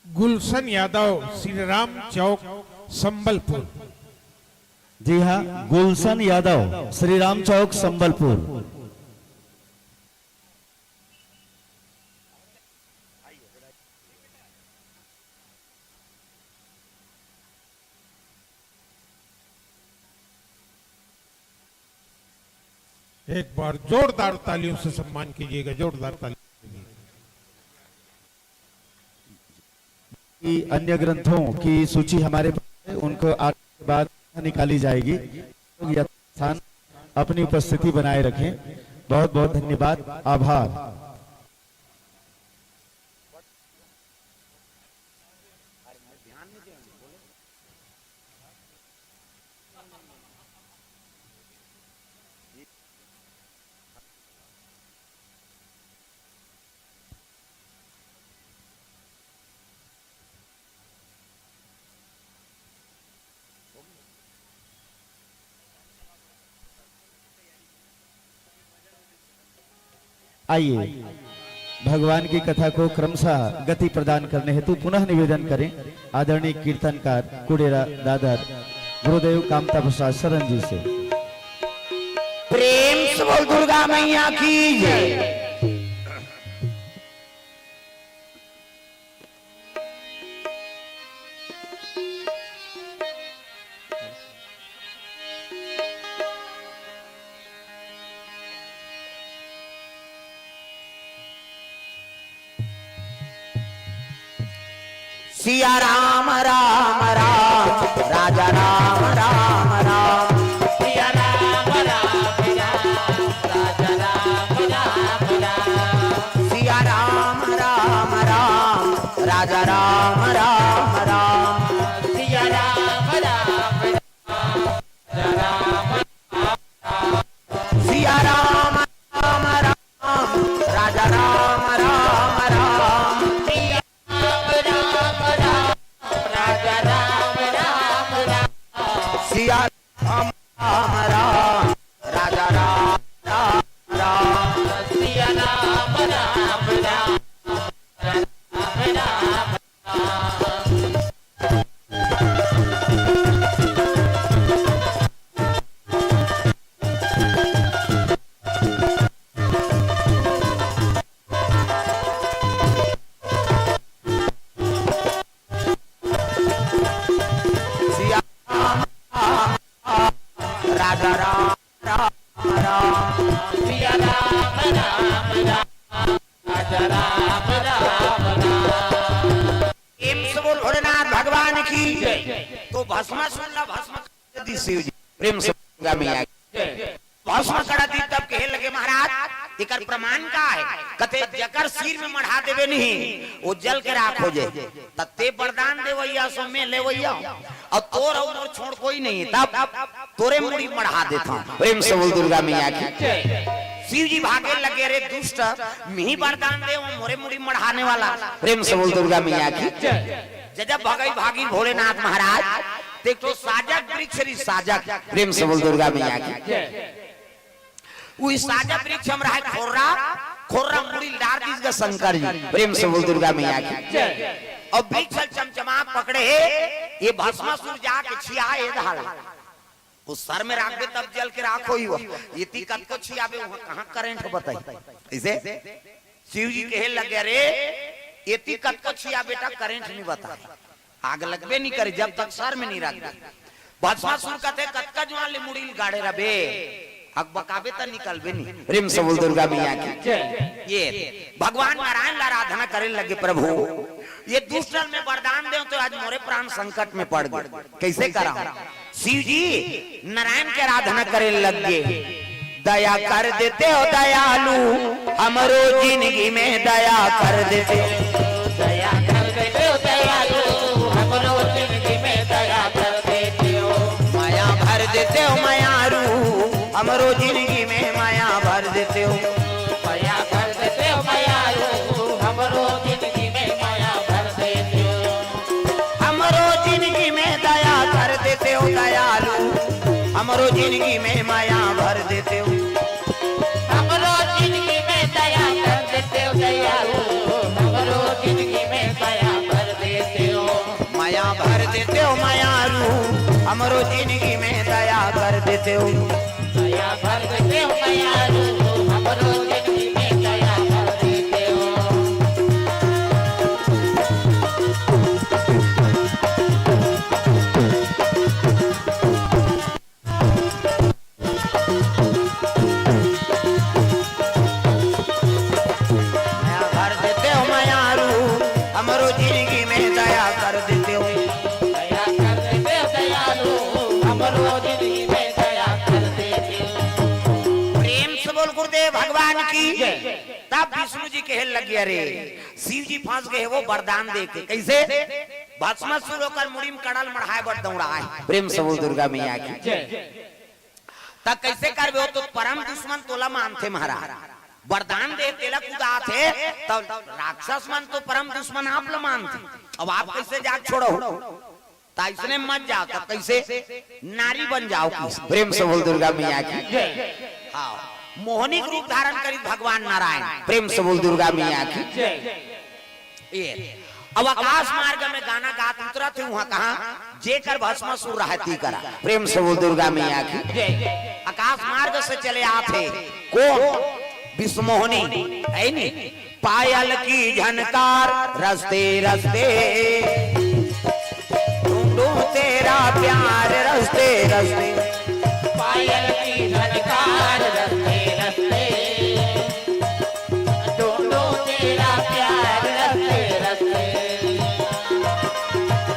F: गुलशन यादव, श्री राम चौक, संबलपुर।
B: जी हाँ, गुलशन यादव, श्री राम चौक, संबलपुर।
F: एक बार जोरदार तालियों से सम्मान कीजिएगा, जोरदार तालियों।
B: अन्य ग्रंथों की सूची हमारे पास है, उनको आज के बाद निकाली जाएगी। यथास्थान अपनी उपस्थिति बनाए रखें। बहुत बहुत धन्यवाद, आभार। आइए भगवान की कथा को क्रमशः गति प्रदान करने हेतु पुनः निवेदन करें आदरणीय कीर्तनकार कुडेरा दादर गुरुदेव कामता प्रसाद शरण जी से।
A: प्रेम से बोल दुर्गा मैया की जय। सिया राम राम राम, राजा राम राम राम। सिया राम राम राम, राजा राम राम राम। सिया राम राम राम, राजा राम राम राम। सिया राम राम राम, राजा राम राम। सिया राम राम राम, राजा राम राम राम। सिया राम राम राम, राजा राम राम राम। सिया राम राम राम, राम राम राजा राम राम राम। सिया राम राम राम, राजा राम राम राम। प्रेम से बोल भोलेनाथ भगवान की जय। तो भस्मासुर ला भस्म कर दी शिव जी। प्रेम से दुर्गा मैया की जय। भस्म कर दी तब कहे लगे महाराज इकर प्रमाण का है। कते जकर सिर में मढ़ा देवे नहीं वो जल के राख हो जाए। तत्ते वरदान देवैया सो में लेवैया और तोर और छोड़ कोई नहीं तब तोरे मुड़ी मढ़ा देता। प्रेम से बोल दुर्गा मैया की जय। शिव जी भागे लगे रे दुष्ट मिही वरदान दे वो मोरे मुड़ी मढ़ाने वाला। प्रेम से बोल दुर्गा मैया की जय। जब भगई भागी भोलेनाथ महाराज देखो साजक वृक्ष री साजक। प्रेम से बोल दुर्गा मैया की जय। वो साजक वृक्ष हम रहा खोर्रा खोर्रा मुड़ी डार दिस का शंकर जी। प्रेम से बोल दुर्गा मैया की जय। और वृक्ष चमचमा पकड़े ये भस्मासुर जाके छियाए धाल उस सर में राख दे तब जल के राखो ही वो ये तीकत को छियाबे वहां कहां करंट बताई इसे शिव जी कहे लगे रे ये तीकत को छिया बेटा करंट नहीं बता आग लगबे नहीं करे जब तक सर में नहीं रख दे। भस्मासुर कहते कतका जवान ले मुड़ी गाड़े रबे अग बकाबे त निकलबे नहीं। प्रेम से बोल दुर्गा मैया की जय। ये भगवान नारायण ला आराधना करे लगे प्रभु ये दुष्टन में वरदान दे तो आज मोरे प्राण संकट में पड़ गए कैसे करा। शिव जी नारायण के आराधना करे लग गए। दया कर देते हो दयालु, हमरो जिंदगी में दया कर देते हो, दया कर देते हो दयालु, हमरो जिंदगी में दया कर देते हो। माया भर देते हो मायारू, हमरो जिंदगी में माया भर देते हो, माया भर देते हो मायारू, हमरो जिंदगी में माया भर देते हो। हमरो जिंदगी में दया कर देते हो दयालु, हमरो जिंदगी में माया भर देते हो, हमरो जिंदगी में दया कर देते हो दयालु, हमरो जिंदगी में माया भर देते हो। माया भर देते हो मायारू, हमरो जिंदगी में दया कर देते हो, दया भर देते हो मायारू, हमरो जिंदगी में दया कर देते हो। हमरो जिंदगी में दया कर देते हो, दया कर देते हो दयालु, हमरो जिंदगी में दया कर देते हो। प्रेम से बोल गुरुदेव भगवान की। तब विष्णु जी कहे लगे अरे शिव जी फंस गए वो वरदान दे के। कैसे? भस्मासुर होकर मुड़ी में कड़ल मढ़ाए बड़ दौड़ाए। प्रेम से बोल दुर्गा मैया की। तब कैसे करबे हो? तो परम दुश्मन तोला मानते महाराज, वरदान दे तेला कुदा थे तो राक्षस मन तो परम दुश्मन आप ल मानते। अब आप कैसे जाग छोड़ो? ता इसने मत जाओ, तब कैसे नारी बन जाओ। प्रेम से बोल दुर्गा मैया की। हाँ, मोहनी रूप धारण करी भगवान नारायण। प्रेम से बोल दुर्गा मैया की। ये अब आकाश मार्ग में गाना गात उतरा थे वहां कहा जेकर भस्मासुर रहती करा। प्रेम से बोल दुर्गा मैया की। आकाश मार्ग से चले आते कौन? विष्णुमोहनी है नी। पायल की झनकार रस्ते रस्ते, ढूंढूं तेरा प्यार रस्ते रस्ते। पायल की झनकार रस्ते रस्ते, ढूंढूं तेरा प्यार रस्ते रस्ते।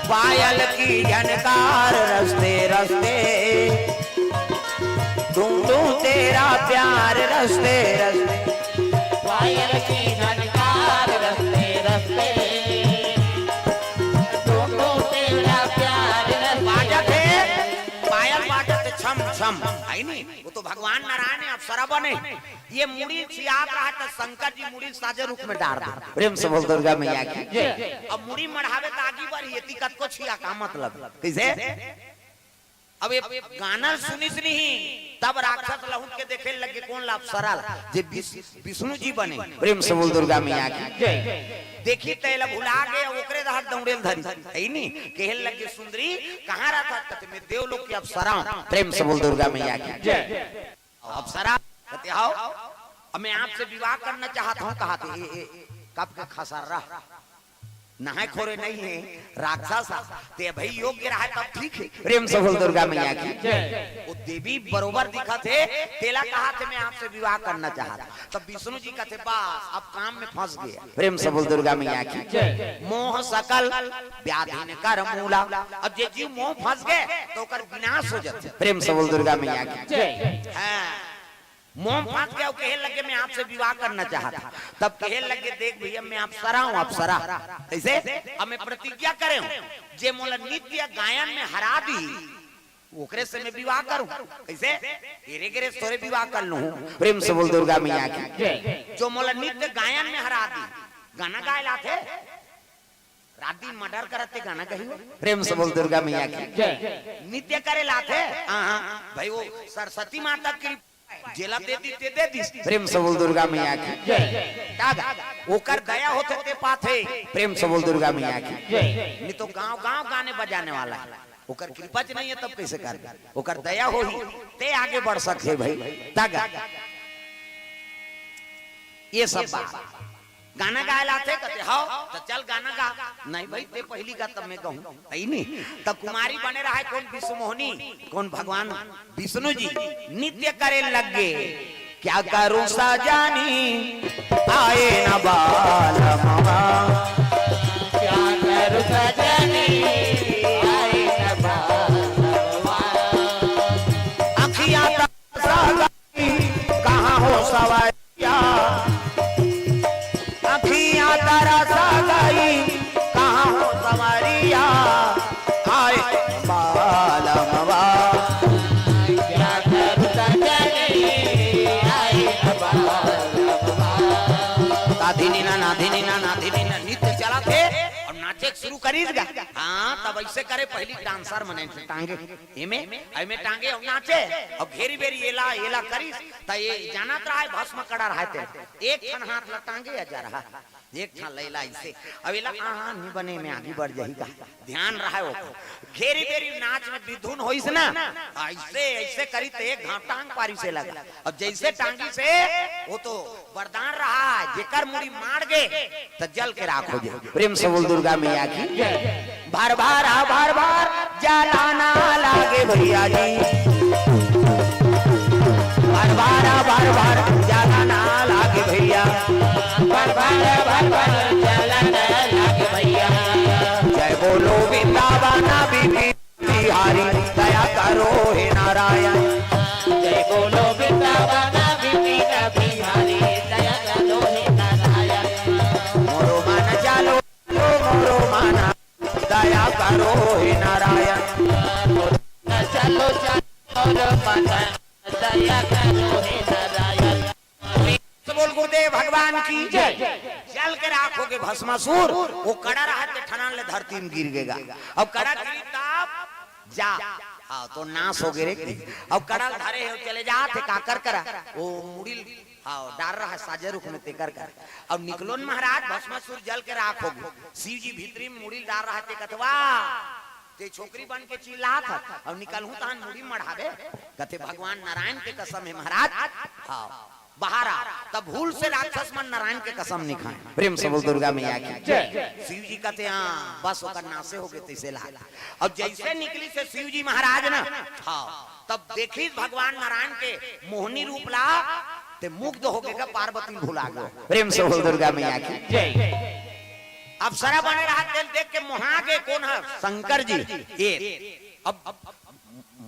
A: पायल की झनकार रस्ते रस्ते, ढूंढूं तेरा प्यार रस्ते रस्ते। पायल की झनकार रस्ते रस्ते, ढूंढूं तेरा प्यार रस्ते। बाजते पायल बाजते छम छम है नी। वो तो भगवान नारायण है अप्सरा बने। ये मुड़ी याद रहा था शंकर जी मुड़ी साजे रूप में डाल दे। प्रेम से बोल दुर्गा मैया की। अब मुड़ी मढ़ावे तो आगे बढ़ी ये तिकत को छिया का मतलब कैसे? अब ये गाना सुनी सुनी ही तब राक्षस लहुट के देखे लगे कौन लाभ सरल जे विष्णु जी बने। प्रेम से बोल दुर्गा मैया की। देखी तेला भुला गए ओकरे रहत दौड़ेल धरी है नी। कहे लगे सुंदरी कहां रहता? कहते मैं देवलोक की अप्सरा। प्रेम से बोल दुर्गा मैया की। अप्सरा कहते आओ अब मैं आपसे विवाह करना चाहता हूं। कहा कब का खसर नहाए खोरे नहीं है राक्षस ते भाई योग्य रहा तब ठीक है। प्रेम से बोल दुर्गा मैया की। वो देवी बरोबर दिखा थे तेला कहा थे मैं आपसे विवाह करना चाहता। तब विष्णु जी कहते बस अब काम में फंस गया। प्रेम से बोल दुर्गा मैया की। मोह सकल व्याधि कर मूला। अब जे जीव मोह फंस गए तो कर विनाश हो जाते। प्रेम से बोल दुर्गा मैया की। मोह फंस गया कहे लगे मैं आपसे विवाह करना चाहता। तब कहे लगे देख भैया मैं अप्सरा हूँ अप्सरा। ऐसे अब मैं प्रतिज्ञा करे हूँ जे मोला नित्य गायन में हरा दी ओकरे से मैं विवाह करूं। कैसे? गिरे गिरे तोरे विवाह कर लूं। प्रेम से बोल दुर्गा मैया की। जो मोला नित्य गायन में हरा दी गाना गाए लाते रात दिन मर्डर करते गाना कही। प्रेम से बोल दुर्गा मैया की। नित्य करे लाते भाई वो सरस्वती माता की जेला दे दी। प्रेम से बोल दुर्गा मैया की। ओकर दया होते ते पाथे। प्रेम से बोल दुर्गा मैया की। नहीं तो गांव गांव गाने बजाने वाला है ओकर कृपा नहीं है तब कैसे कर? ओकर दया हो ही ते आगे बढ़ सकते भाई। तागा ये सब बात गाना गाए लाते कहते हो तो चल गाना गा। नहीं भाई ते पहली गा तब मैं कहूं है नहीं। तब कुमारी बने रहा है कौन? विष्णुमोहनी। कौन? भगवान विष्णु जी। नित्य करे लगे क्या करूं सजानी आए न बाल मवा। क्या करूं सजानी आए न बाल मवा। करीज गा। हाँ तब ऐसे करे पहली डांसर मने टांगे एमे एमे टांगे और नाचे और घेरी बेरी एला एला करीज त ये जानत रहा है भस्म कड़ा रहते एक खन हाथ ला टांगे जा रहा एक खन लैला ऐसे अब एला हां नहीं बने में आगे बढ़ जाएगा ध्यान रहा वो घेरी बेरी नाच में विधुन होइस ना ऐसे ऐसे करी तो एक घाव टांग पारी से लगा और जैसे टांगी से वो तो वरदान रहा जेकर मुड़ी मार गए तो जल के राख हो जाए। प्रेम से बोल दुर्गा मैया की बार बार जलाना लागे भैया जी बार बार जलाना लागे भैया बार बार जलाना लागे भैया। जय बोलो वृंदावन बिहारी दया करो हे नारायण जय बोलो वृंदावन बिहारी दया करो हे नारायण मोरो मन चलो मोरो मन दया करो हे नारायण चलो चलो मन दया करो हे नारायण। बोल गुरुदेव भगवान की जय। जल के राखोगे भस्मासुर वो कड़ा रहते ठनान ले धरती में गिर गएगा अब कड़ा गिरी तब जा हाँ तो नाश हो गए अब कड़ा धरे है चले जाते काकर करा वो मुड़ी हाँ डाल रहा है साजे रुख में तेकर कर अब निकलो महाराज भस्मासुर जल के राखोगे शिव जी भीतरी में मुड़ी डाल रहा थे कथवा ते छोकरी बन के चिल्ला था और निकलूं तान मुड़ी मढ़ावे कथे भगवान नारायण के कसम है महाराज हाँ बाहर आ तब भूल से राक्षस मन नारायण के कसम नहीं खाए। प्रेम से बोल दुर्गा मैया की जय। शिव जी कहते हाँ बस होकर नासे हो गए तैसे लाग अब जैसे निकली से शिव जी महाराज ना हाँ तब देखी भगवान नारायण के मोहनी रूप ला ते मुग्ध हो गए पार्वती भुला गए। प्रेम से बोल दुर्गा मैया की जय। अब सरा बने रहा तेल देख के मोहा के कौन है शंकर जी ये अब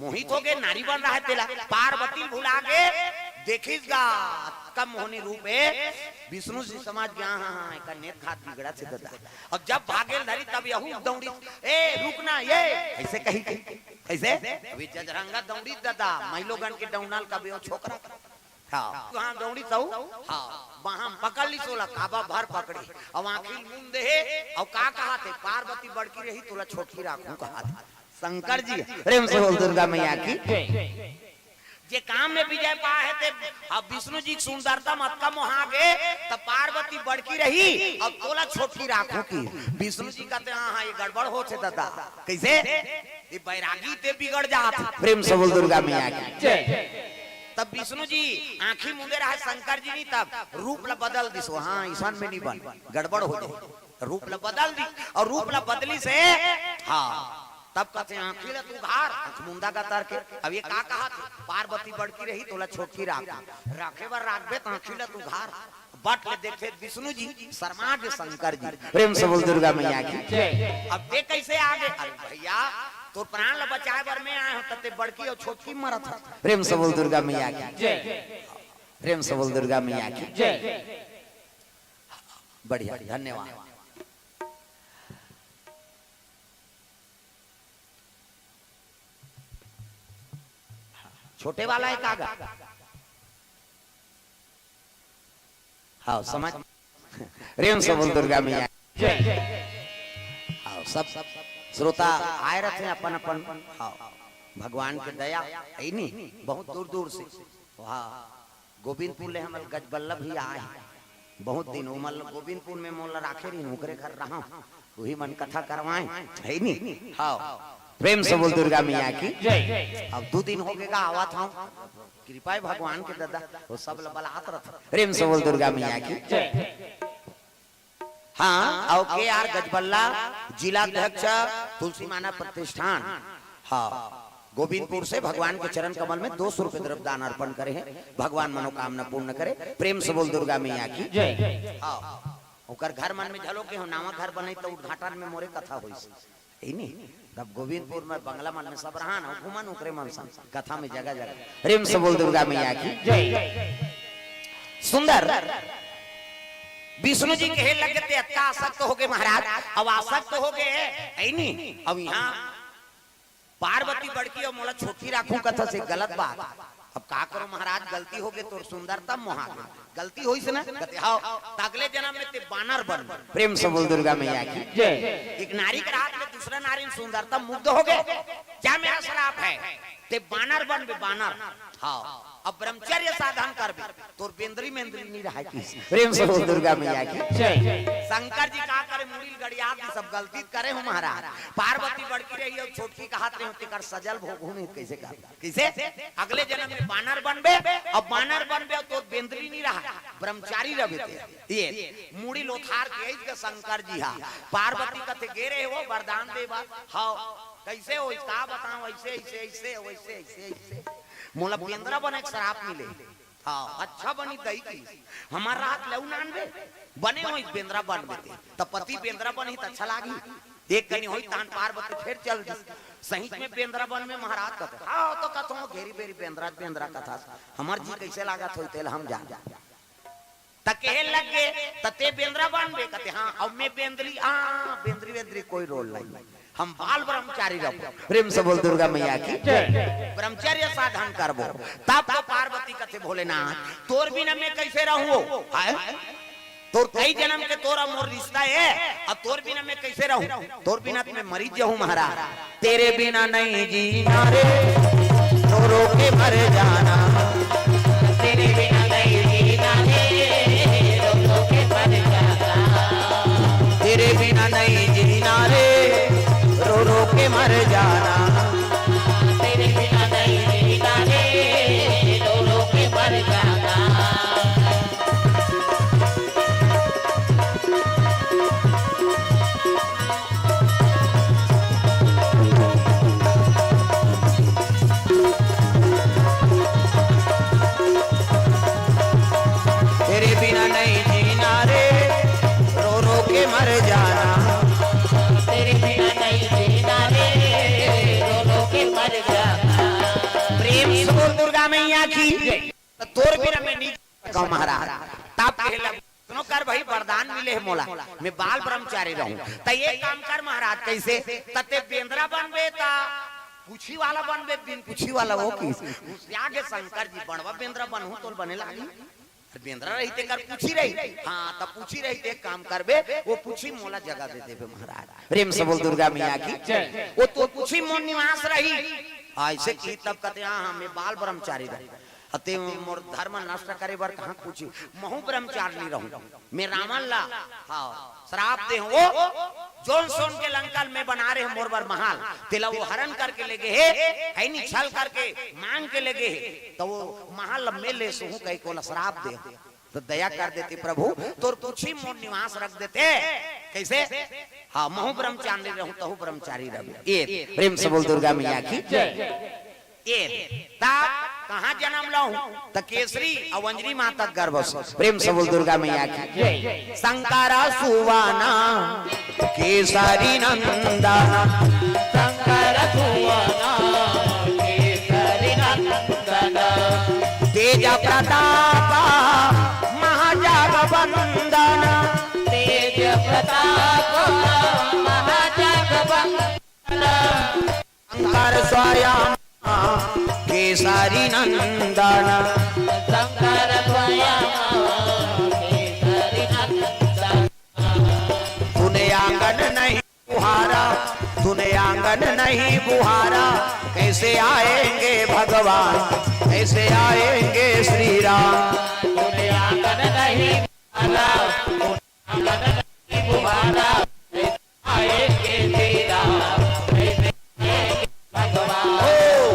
A: मोहित हो गए नारी बन रहा है तेला पार्वती भुला के देखिएगा कम होने रूप है विष्णु जी समाज गया हाँ एक नेत खात बिगड़ा से दादा अब जब भागेल धरी तब यहू दौड़ी ए रुकना ये ऐसे कही ऐसे अभी जजरंगा दौड़ी दादा महिलोगन के डौनाल का भी छोकरा हाँ वहाँ दौड़ी तो हाँ वहाँ पकड़ ली सोला काबा भर पकड़ी और आखिर मुंह दे और का कहा थे पार्वती बड़की रही तोला छोटी राखू कहा था शंकर जी। प्रेम से बोल दुर्गा मैया की जे काम में विजय पा है ते अब विष्णु जी सुंदरता मत का मोहा गए तब पार्वती बड़की रही अब तोला छोटी राखू की विष्णु जी कहते हाँ ये गड़बड़ हो छे दादा कैसे ये बैरागी ते बिगड़ जात। प्रेम से बोल दुर्गा मैया की जय। तब विष्णु जी आंखी मुंदे रहा शंकर जी नहीं तब रूप ला बदल दिसो हाँ ईशान में नहीं बन गड़बड़ हो जाए रूप ला बदल दी और रूप ला बदली से हाँ तब कहते हैं आंखी ला तू घार मुंदा का तार के अब ये का कहा पार्वती बड़की रही तोला छोटी राखे बर राखबे तो आंखी ला तू घार बट ले देखे विष्णु जी शर्मा के शंकर जी। प्रेम से बोल दुर्गा मैया की जय। अब देख कैसे आगे अरे भैया तो प्राण ला बचाए बर में आए हो तते बड़की और छोटी मरत है। प्रेम से बोल दुर्गा मैया की जय। प्रेम से बोल दुर्गा मैया की जय। बढ़िया धन्यवाद। छोटे वाला है कागा हाँ समझ। प्रेम से बोल दुर्गा मैया हाँ सब श्रोता आए रहते हैं अपन अपन हाँ भगवान के दया है नहीं बहुत दूर दूर से हाँ गोविंदपुर ले हमारे गजबल्लभ भी आए बहुत दिन उमल गोविंदपुर में मोल राखे रही नौकरे घर रहा वही मन कथा करवाए है नहीं हाँ। प्रेम से बोल दुर्गा मैया की जय। अब 2 दिन हो गएगा आवा था कृपा भगवान के दादा वो सब बलात रहा। प्रेम से बोल दुर्गा मैया की जय। हाँ और के आर गजबल्ला जिला अध्यक्ष तुलसी माना प्रतिष्ठान हाँ गोविंदपुर से भगवान के चरण कमल में 200 रुपए द्रव्य दान अर्पण करे हैं भगवान मनोकामना पूर्ण करे। प्रेम से बोल दुर्गा मैया की जय। हाँ घर मन में झलो के हो नावा घर बने तो उद्घाटन में मोरे कथा हुई नहीं तब गोविंदपुर में बंगला मन में सब रहा ना घुमन उकरे मन कथा में जगह जगह। प्रेम से बोल दुर्गा मैया की जय। सुंदर विष्णु जी के लगते अत्ता आसक्त हो गए महाराज अब आसक्त हो गए नहीं अब यहाँ पार्वती बड़की और मोला छोटी राखू कथा से गलत बात अब का करो महाराज गलती हो गई तो सुंदरता मोहा गलती होई से ना कहते हाँ अगले जन्म में ते बानर बन। प्रेम से बोल दुर्गा मैया की जय। एक नारी के रात में दूसरा नारी सुंदरता मुग्ध हो गए, क्या मेरा श्राप है? ते बानर बन बे बानर। हाँ अब ब्रह्मचर्य साधन कर बे तोर बेंद्री मेंद्री नहीं रहा किसी। प्रेम से बोल दुर्गा मैया की जय। शंकर जी का करे मुड़ी गड़िया सब गलती करे हो महाराज। पार्वती बड़की रही और छोटकी का हाथ में कर सजल भोग नहीं कैसे कर कैसे अगले जन्म में बानर बनबे। अब बानर बनबे तो बेंद्री नहीं रहा ब्रह्मचारी रहे। ये मुड़ी लोथार के शंकर जी हा पार्वती कथे गेरे वो वरदान देवा। हाँ कैसे हो का बताऊं ऐसे ऐसे ऐसे वैसे ऐसे ऐसे मोला बेंद्रा बने शराब मिले। हाँ अच्छा बनी दही की हमारा रात लऊ नानबे बने हो बेंद्रा बन बेते तब पति बेंद्रा बनी तो अच्छा लागी। एक कहीं होई तान पार्वती फिर चल दी सही में बेंद्रा बन में महाराज कहते हाँ तो कथो घेरी बेरी बेंद्रा बेंद्रा कथा हमार जी कैसे लागत हो तेल हम जा तके लग गए तते बेंद्रा बन बे कहते हाँ अब मैं बेंद्री बेंद्री बेंद्री कोई रोल नहीं हम बाल ब्रह्मचारी रहो। प्रेम से बोल दुर्गा मैया की ब्रह्मचर्य साधन करबो तब तो पार्वती कथे भोलेनाथ तोर बिना मैं कैसे रहूं? तोर कई जन्म के तोरा मोर रिश्ता है अब तोर बिना मैं कैसे रहूं? तोर बिना तो मैं मरी जाऊं महाराज। तेरे बिना नहीं जीना रे रो रो के मर जाना। तेरे बिना नहीं जीना रे रो रो के मर जाना। तेरे बिना नहीं जीना रे रो रो के मर जाना। तेरे बिना नहीं जीना रे रो रो के मर जाना। तेरे बिना नहीं जीना रे रो रो के मर जाना। तेरे बिना नहीं जीना रे रो रो के मर जाना। प्रेम से बोल दुर्गा मैया की तोर बिना मैं नहीं कहूं महाराज। तब कहला सुनो कर भाई वरदान मिले है मोला मैं बाल ब्रह्मचारी रहूं त ये काम कर महाराज कैसे तते बेंद्रा बनबे ता पूछी वाला बनबे बिन पूछी वाला हो की आगे शंकर जी बनवा बेंद्रा बनहु तो बने लागी बेंद्रा रहते कर पूछी रही। हाँ तब पूछी रही एक काम करबे वो पूछी मोला जगह दे देबे महाराज। प्रेम से बोल दुर्गा मैया की वो तो पूछी मोर निवास रही ऐसे की तब कहते हाँ मैं बाल ब्रह्मचारी रही अते मोर धर्म नष्ट करे बर कहां पूछी महु ब्रह्मचारी रहूं मैं रावण ला हाँ श्राप दे वो जोन सोन के लंका में बना रहे मोर बर महाल तिला वो हरण करके ले गए है नहीं छल करके मांग के ले गए तो वो महाल में ले सुहू कहीं को श्राप दे तो दया कर देते प्रभु तोर पूछी मोर निवास रख देते कैसे। हाँ महु ब्रह्मचारी रहूं तहु ब्रह्मचारी रहे। ये प्रेम से बोल दुर्गा मैया की ये कहाँ जन्म लाऊं त केसरी अवंजरी माता गर्भ से। प्रेम से बोल दुर्गा मैया की शंकरा सुवाना केसरी नंदना। शंकरा सुवाना केसरी नंदना। तेज प्रताप महाजगवंदन। तेज प्रताप महाजगवंदन। शंकर स्वयं केसरी नंदन। शंकर स्वयं केसरी नंदन। तूने आंगन नहीं बुहारा तूने आंगन नहीं बुहारा कैसे आएंगे भगवान कैसे आएंगे श्री राम। तूने आंगन नहीं बुहारा आएंगे श्री राम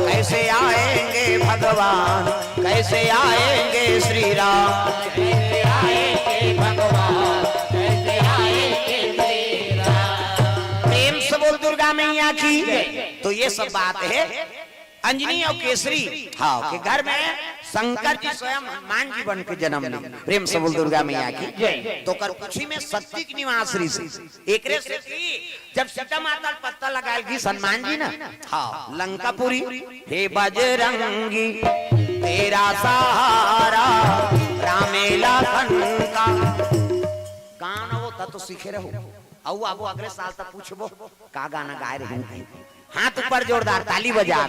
A: कैसे आएंगे भगवान कैसे आएंगे श्री राम। कैसे आएंगे भगवान कैसे आएंगे श्री राम। प्रेम से बोल दुर्गा मैया की। तो ये सब बात है अंजनी और केसरी हाँ के घर में शंकर जी स्वयं हनुमान जी बन के जन्म लिए। प्रेम से बोल दुर्गा मैया की। तो कर कुछी में सत्य की निवास ऋषि एकरे से जब सीता माता पत्ता लगाएगी हनुमान जी ना हाँ लंकापुरी हे बजरंगी तेरा सहारा रामेला खनका गाना वो तो सीखे रहो आओ अब अगले साल तक पूछबो का गाना गाए रहे हाथ ऊपर जोरदार ताली बजा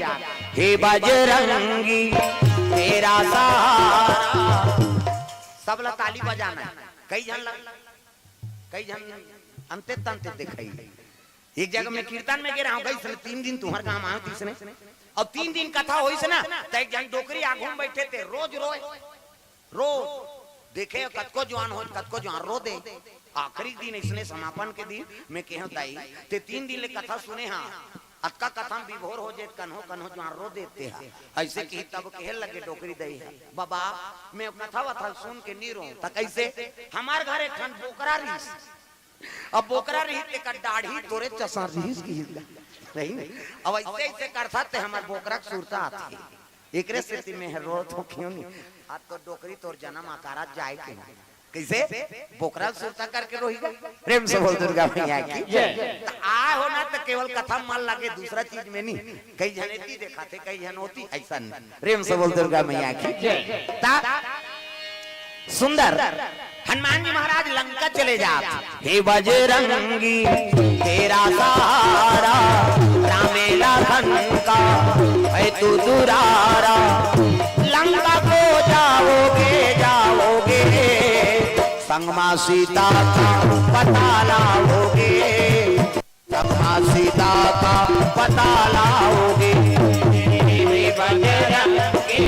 A: हे बजरंगी तेरा सहारा सब ला ताली बजाना है। कई जन अंते तंते दिखाई। एक जगह में कीर्तन में गिरा गई 3 दिन तुम्हारे काम आयो तीसने और 3 दिन कथा होई से ना त एक जन डोकरी आगू में बैठे थे रोज देखे कतको जवान हो कतको जवान रो दे। आखिरी दिन इसने समापन के दिन मैं कहूं ताई ते 3 दिन ले कथा सुने हां अतका कथा विभोर हो जे कन्हो जवान रो देते हैं ऐसे की तब कहे लगे डोकरी दई है बाबा मैं कथा वथा सुन के नी रो त कैसे हमार घर एक ठन बोकरा रही अब बोकरा रही ते का दाढ़ी तोरे चसा रही की नहीं अब ऐसे ऐसे करता ते हमार बोकरा सुरता आती एकरे से में रो तो क्यों नहीं आज तो डोकरी तोर जन्म आकारा जाए के कैसे बोकरा सुरता करके रोहीगा। प्रेम से बोल दुर्गा मैया की जय। आ होना तो केवल कथा मन लगे दूसरा चीज में नहीं कई जनेती दिखाते कई जन होती ऐसा नहीं। प्रेम से बोल दुर्गा मैया की जय। सुंदर हनुमान जी महाराज लंका चले जाते हे बजरंगी तेरा सहारा रामे लखन का है तू दुरारा लंका को जाओगे संगमा सीता का पता लाओगे संगमा सीता का पता लाओगे बजरंगी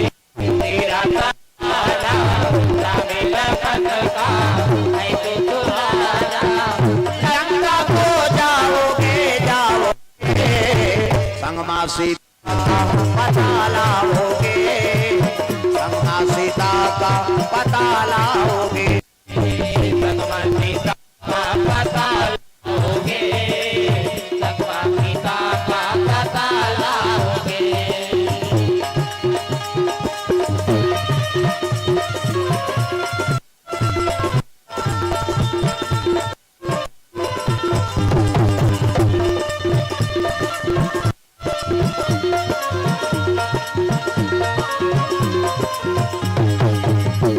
A: तेरा सहारा रामे लखन का है तू दुरारा लंका को जाओगे संगमा सीता का पता लाओगे संगमा सीता का पता लाओगे संगमा सीता का पता लाओगे संगमा सीता का पता लाओगे।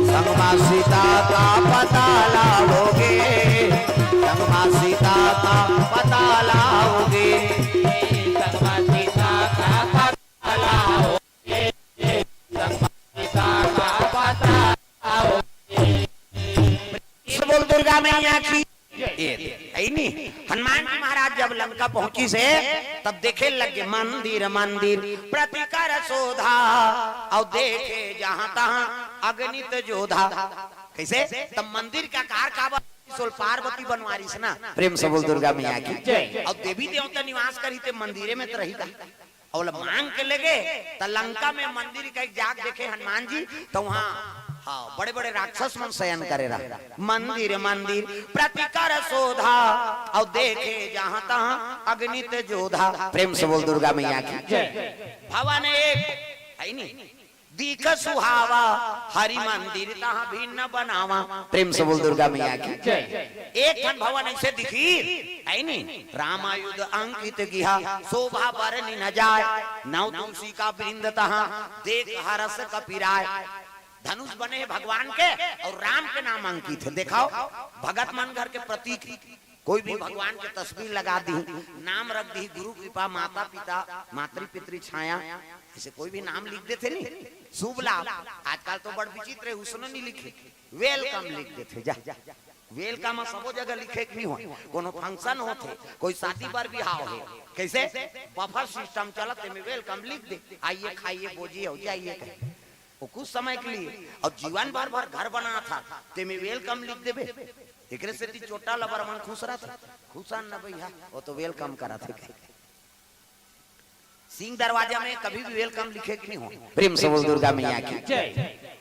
A: संगमा सीता का पता लाओगे संगमा सीता का पता लाओगे संगमा सीता का पता लाओगे संगमा सीता का पता लाओगे। बोल दुर्गा मैया की नहीं हनुमान जी महाराज जब लंका पहुंची से तब देखे लगे मंदिर मंदिर प्रतिकर शोधा और देखे जहां तहां अगणित जोधा। कैसे तब मंदिर का कार काबा पार्वती बनवारी से ना। प्रेम से बोल दुर्गा मैया की जय। और देवी देवता निवास करी थे मंदिरे में तो रही था और मांग के लगे तो लंका में मंदिर का एक जाग देखे हनुमान जी तो वहां हाँ बड़े बड़े राक्षस मन शयन करे रहा मंदिर मंदिर प्रतिकर शोधा और देखे जहां तहां अग्नित जोधा। प्रेम से बोल दुर्गा मैया की जय। भवन एक है नहीं दीख सुहावा हरि मंदिर तहां भिन्न बनावा। प्रेम से बोल दुर्गा मैया की जय। एक ठन भवन ऐसे दिखी है नहीं रामायुध अंकित गिहा शोभा बरनी न जाए नौ तुलसी का वृंद तहां देख हरस कपिराय। धनुष बने भगवान के और राम के नाम अंकित है। देखाओ भगत मन घर के प्रतीक कोई भी भगवान के तस्वीर लगा दी नाम रख दी गुरु कृपा माता पिता मातृ पितृ छाया ऐसे कोई भी नाम लिख देते नहीं शुभ लाभ। आजकल तो बड़ विचित्र है उसने नहीं लिखे वेलकम लिख देते जा वेलकम सबो जगह लिखे नहीं हो कोनो फंक्शन होते कोई शादी पर भी हाव है कैसे बफर सिस्टम चलते में वेलकम लिख दे आइए खाइए बोझिए हो जाइए वो कुछ समय के लिए और जीवन भर भर घर बना था ते में वेलकम लिख देबे एकरे से छोटा लबर मन खुश रहा था खुशान न भैया वो तो वेलकम करा थे सिंह दरवाजा में कभी भी वेलकम लिखे कि नहीं हो। प्रेम से बोल दुर्गा मैया की जय।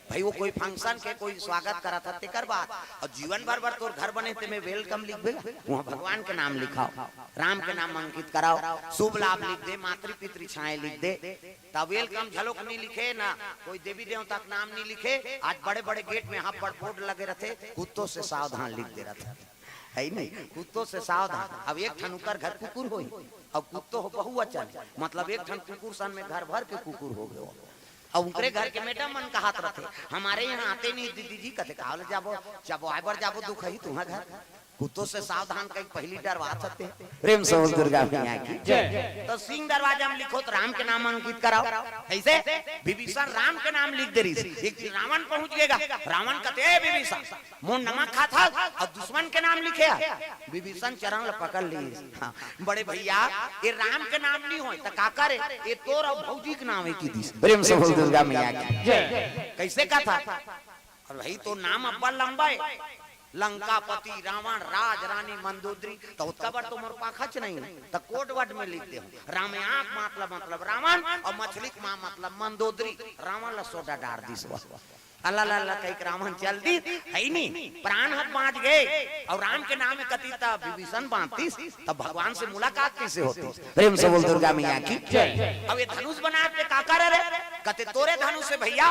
A: भाई वो कोई फंक्शन के कोई स्वागत करा था तेकर बात और जीवन भर भर तोर घर बने ते में वेलकम लिख दे वहां भगवान के नाम लिखाओ राम के नाम अंकित कराओ शुभ लाभ लिख दे मातृ पितृ छाए लिख दे तब वेलकम झलक नहीं लिखे ना कोई देवी देवता का नाम नहीं लिखे। आज बड़े बड़े गेट में यहाँ पर बोर्ड लगे रहते कुत्तों से सावधान लिख दे रहा है नहीं कुत्तों से सावधान। अब एक ठन उकर घर कुकुर होई अब कुत्तो हो बहुवचन मतलब एक ठन कुकुर सन में घर भर के कुकुर हो गए और उनके घर के मैडम मन का हाथ रखे हमारे यहाँ आते नहीं दीदी जी कहते कहा जाबो जाबो आए बार जाबो दुख ही तुम्हारा घर कुत्तों से सावधान कहीं पहली डरवा सकते हैं। प्रेम से बोल दुर्गा मैया की जय। तो सिंह दरवाजा में लिखो तो राम के नाम अंकित कराओ। ऐसे विभीषण राम के नाम लिख दे रही। एक रावण पहुंच गएगा, रावण कहते विभीषण मुंह नमक खाता और दुश्मन के नाम लिखे। विभीषण चरण पकड़ ली। हाँ, बड़े भैया ये राम के नाम नहीं हो तो का करे, ये तोर और भौजी के नाम है की दी। प्रेम से बोल दुर्गा मैया की जय। कैसे का था? और भाई तो नाम अब्बा लंबा है, लंकापति रावण राज रानी मंदोदरी, तो उसका बार तो मोर पाखच नहीं तो कोड वर्ड में लिखते हो। राम आंख मतलब रावण और मछली मां मतलब मंदोदरी। रावण ला सोडा डार दी अल्लाह अल्लाह कई रावण चल दी है नहीं, प्राण हाथ बांच गए और राम के नाम में कती तब विभीषण बांधती तब भगवान से मुलाकात कैसे होती। प्रेम से बोल दुर्गा मैया की जय। अब ये धनुष बना के का करे रे, कहते तोरे धनुष से भैया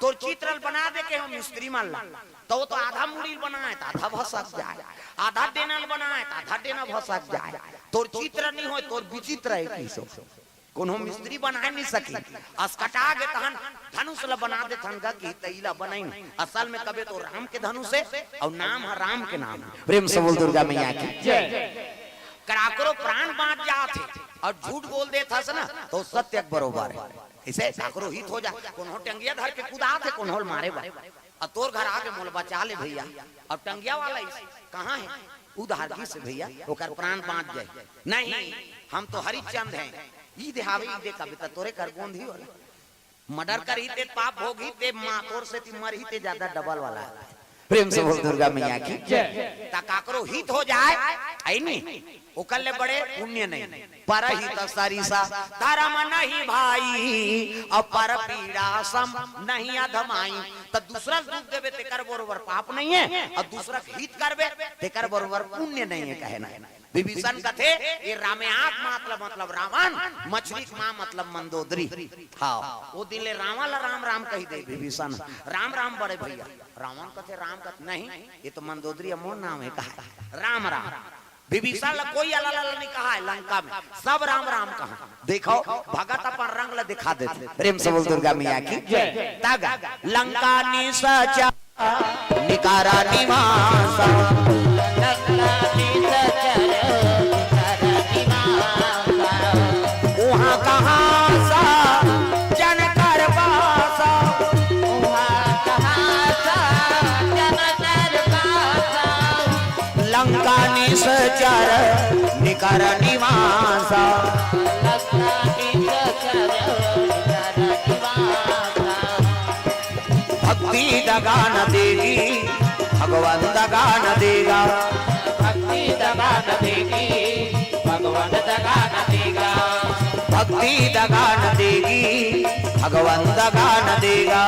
A: तोर चित्र बना दे के हम मिस्त्री मान ला, तो वो तो आधा मुड़ी बनाए तो आधा भसक जाए, आधा डेनल बनाए तो आधा डेना भसक जाए। तोर चित्र नहीं हो तोर विचित्र है किसो कोनो मिस्त्री बना नहीं सकी। अस्कटा के तहन धनुष ला बना दे थन का की तैला बनाई। असल में कबे तो राम के धनुष है और नाम है राम के नाम। प्रेम से बोल दुर्गा मैया की जय। कराकरो प्राण बांट जाते और झूठ बोल देता ना तो सत्य बरोबर है। इसे काकरो हित हो जाए, कोनो टंगिया धर के कूदा थे, कोनो मारे बा और तोर घर आके मोल बचा ले भैया। और टंगिया वाला कहाँ है उधार की से भैया ओकर प्राण बांट जाए। नहीं हम तो हरिचंद हैं, ई देहावे ई दे कविता तोरे कर गोंधी वाला मर्डर कर ही ते पाप होगी ते मां तोर से ती मर ही ते ज्यादा डबल वाला है। प्रेम से बोल दुर्गा मैया की जय। ता काकरो हित हो जाए आई नहीं ओकर ले बड़े पुण्य नहीं। पर हित सरिसा धर्म नहीं भाई और पर पीड़ा सम नहीं अधमाई। तो दूसरा दुख देवे तेकर बरोबर पाप नहीं है और दूसरा हित करबे तेकर बरोबर पुण्य नहीं है। कहना विभीषण कथे ये रामयाक मतलब रावण, मछली मां मतलब मंदोदरी। हाँ वो दिन ले रावण राम राम कही दे विभीषण राम राम बड़े भैया। रावण कथे राम कथे नहीं ये तो मंदोदरी अमोल नाम है कहा राम राम। विभीषण ला कोई अल्लाह नहीं कहा है, लंका में सब राम राम कहा। देखो भगत अपन रंग ला दिखा देते। प्रेम से बोल दुर्गा मैया की जय। तागा लंका नि सचा निकारा निवासा, लंका नि सचा निकारा निवासा, वहाँ कहाँ सा जन कर पासा, वहाँ कहाँ सा जन कर पासा, लंका नि सचर निकर निवासा, भक्ति दगान देगी भगवान दगान देगा, भक्ति दगान देगी भगवान दगान देगा, भक्ति दगान देगी भगवान दगान देगा,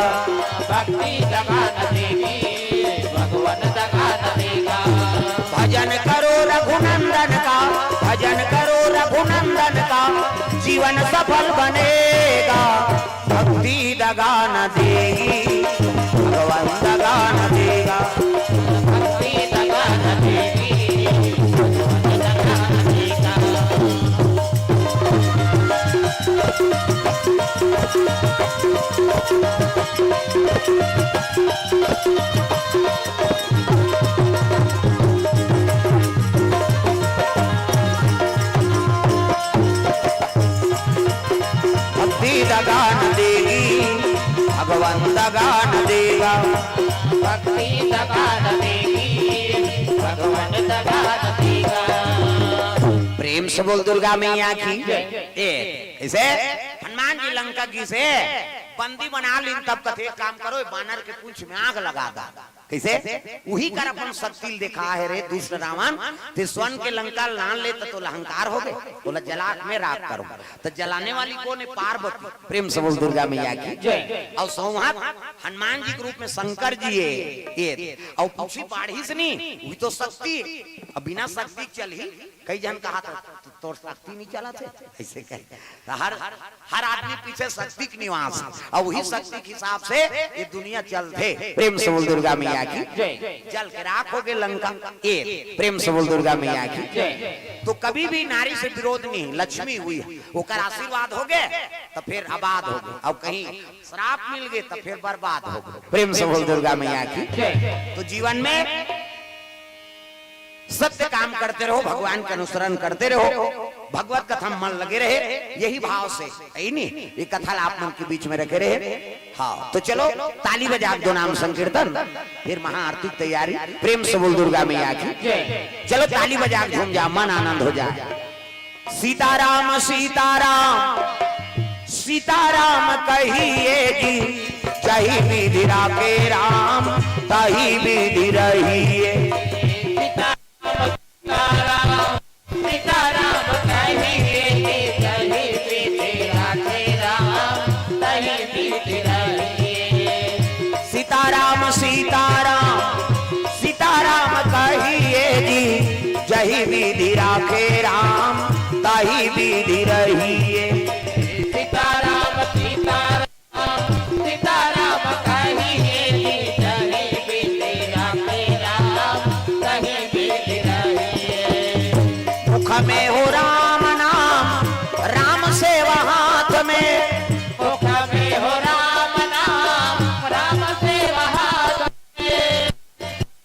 A: भक्ति दगान देगी भगवान दगान देगा। भजन करो रघुनंदन का, भजन करो रघुनंदन का, जीवन सफल बनेगा। भक्ति दगान देगी भगवान दगान देगा, भक्ति दगान देगी भगवान दगान देगा। दगान देगी भगवान दगान देगा, भक्ति दगान देगी भगवान दगान देगा। प्रेम से बोल दुर्गा मैया की इसे हनुमान जी लंका की से बंदी बना ली तब कथे काम करो बानर के पूंछ में आग लगा दा। कैसे वही कर अपन शक्ति देखा है रे दूसरा रावण ते स्वर्ण के लंका लान ले तो अहंकार हो गए बोला जलाक में राख करो तो जलाने वाली कौन है पार्वती। प्रेम से बोल दुर्गा मैया की जय। और संहार हनुमान जी के रूप में शंकर जी है और पूछी पाढ़ी से नहीं वही तो शक्ति अब बिना शक्ति चल ही कई जन कहा था तो शक्ति नहीं चला थे ऐसे कहे हर आदमी पीछे शक्ति के निवास और वही शक्ति के हिसाब से ये दुनिया चलते। प्रेम से बोल दुर्गा मैया की जय। जल के राख हो गए लंका एक। प्रेम से बोल दुर्गा मैया की जय। तो कभी भी नारी से विरोध नहीं, लक्ष्मी हुई वो कर आशीर्वाद हो गए तो फिर आबाद हो गए और कहीं श्राप मिल गए तो फिर बर्बाद हो गए। प्रेम से बोल दुर्गा मैया की जय। तो जीवन में सत्य काम करते रहो, भगवान का अनुसरण करते रहो, भगवत कथा में मन लगे रहे, यही भाव से नहीं ये कथा आप मन के बीच में रखे रहे। हाँ तो चलो ताली बजा दो, नाम संकीर्तन, फिर महाआरती की तैयारी। प्रेम से बोल दुर्गा मैया की। चलो ताली बजा झूम जा, मन आनंद हो जाए। सीताराम सीताराम सीताराम कहिए जी, जही विधि राखे राम तही विधि रहिए। सीताराम सीताराम सीताराम कहिए जी, जही विधि राखे राम तही विधि रहिए। सीताराम सीताराम सीताराम कहिए जी, जही विधि राखे राम तही विधि रहिए। मुख में हो राम नाम, राम सेवा हाथ में, मुख में हो राम नाम, राम सेवा हाथ में।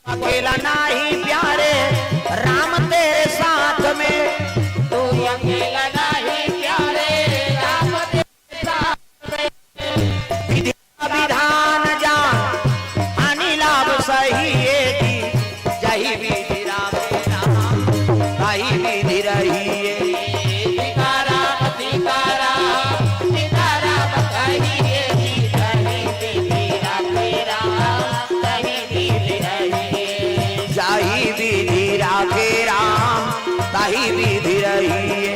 A: अकेला नहीं प्यारे राम तेरे साथ में, तू अकेला नहीं प्यारे राम तेरे साथ में। विधि विधान जान हानि लाभ सही जी, जही विधि राखे राम तही विधि रहिए। सीताराम सीताराम सीताराम कहिए जी, जही विधि राखे राम तही विधि रहिए। जही विधि राखे राम तही विधि रहिए।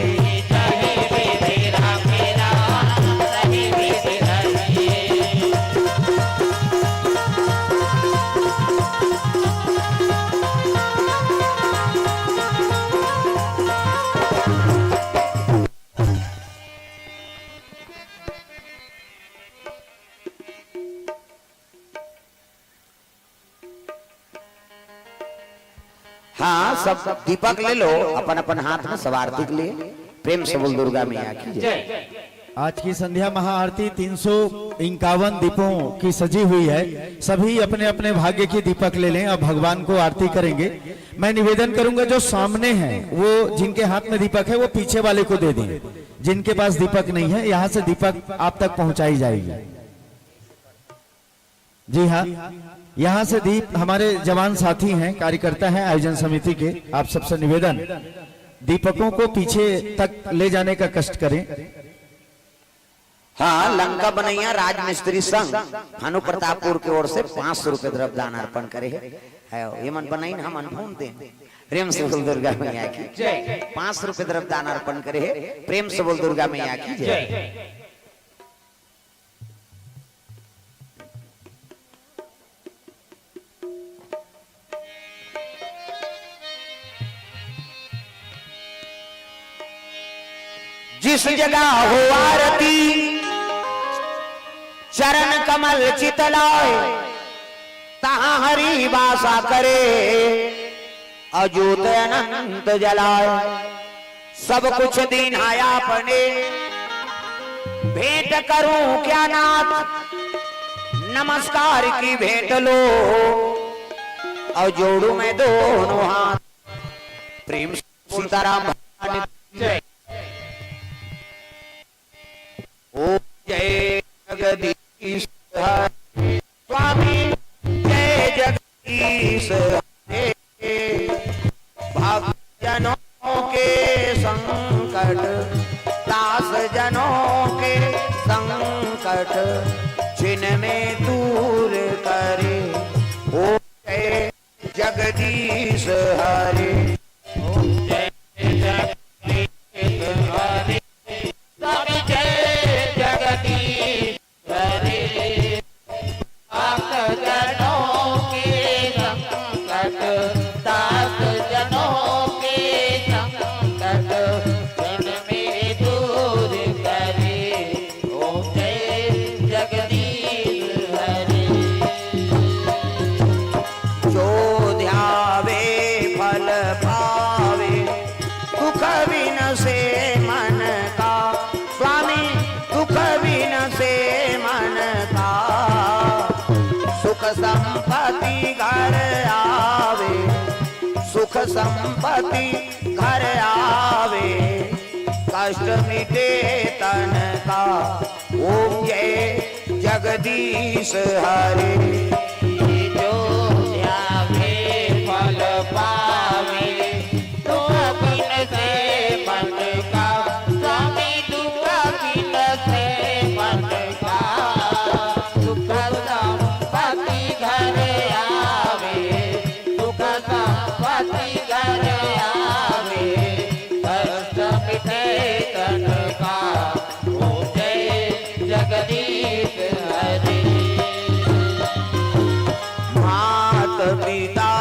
A: जही विधि राखे राम तही विधि रहिए। हाँ सब दीपक ले लो अपन अपन हाथ में, सब आरती के लिए। प्रेम से बोल दुर्गा मैया की जय।
B: आज की संध्या महाआरती 351 दीपों की सजी हुई है। सभी अपने अपने भाग्य के दीपक ले लें और भगवान को आरती करेंगे। मैं निवेदन करूंगा जो सामने हैं वो, जिनके हाथ में दीपक है वो पीछे वाले को दे दें। जिनके पास दीपक नहीं है यहाँ से दीपक आप तक पहुंचाई जाएगी। जी हाँ, यहाँ से दीप हमारे जवान साथी हैं, कार्यकर्ता हैं आयोजन समिति के। आप सबसे निवेदन, दीपकों को पीछे तक ले जाने का कष्ट करें।
A: हाँ लंका बनैया राज मिस्त्री संघ भानु प्रतापपुर की ओर से 500 रुपए द्रव्य दान अर्पण करे है। ये मन बनाई हम अनफोन दे। प्रेम से बोल दुर्गा मैया की जय। 500 रुपए द्रव्य दान अर्पण करे है। प्रेम से बोल दुर्गा मैया की जय। जिस जगह हो आरती चरण कमल चितलाए, तहां हरि वासा करे अजूत अनंत जलाए। सब कुछ दीन आया अपने, भेंट करूं क्या नाथ, नमस्कार की भेंट लो और जोड़ू मैं दोनों हाथ। प्रेम सीताराम जय। ओ जय जगदीश हरे स्वामी, जय जगदीश हरे। भक्त जनों के संकट, दास जनों के संकट, जिनमें दूर करे। ओ जय जगदीश हरे। ओ जय जगदीश हरे स्वामी, जय जगदीश हरे। भक्त जनों के संकट, दास जनों के संकट, जिनमें दूर करे। ओ जय जगदीश हरे। जो ध्यावे फल पावे, दुख विनसे मन का। स्वामी दुख विनसे मन का, सुख संपत्ति घर आवे, सुख सुख संपत्ति घर आवे, कष्ट मिटे तन का, ओम जय जगदीश हरे। जो ध्यावे फल पावे, दुख बिन से मन का, स्वामी दुख बिन से मन का, सुख संपत्ति घर आवे, सुख संपत्ति घर आवे, कष्ट मिटे तन का, ओम जय जगदीश हरे। मात पिता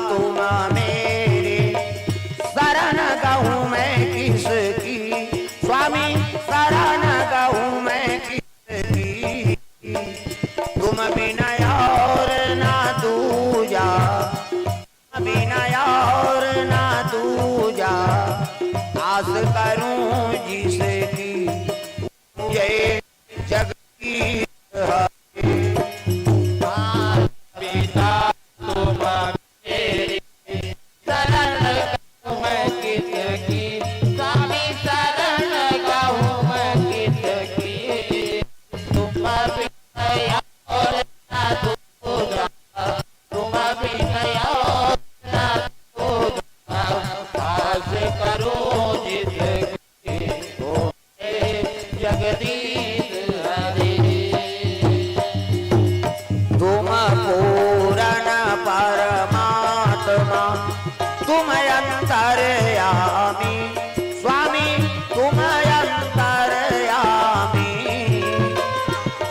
A: तुम मेरे, शरण गहूँ मैं किसकी, स्वामी शरण गहूँ मैं किसकी, तुम बिना और ना दूजा, बिना और ना दूजा, आस करूं जिसकी, जय जगदीश हरे। पिता तुम मेरे, शरण गहूँ मैं किसकी, स्वामी शरण गहूँ मैं किसकी, तुम बिना और ना दूजा, तुम बिना और ना दूजा, आस करूं जिसकी, ओ जगदीश हरे। तुम पूर्ण परमात्मा, तुम अंतर्यामी, स्वामी तुम अंतर्यामी,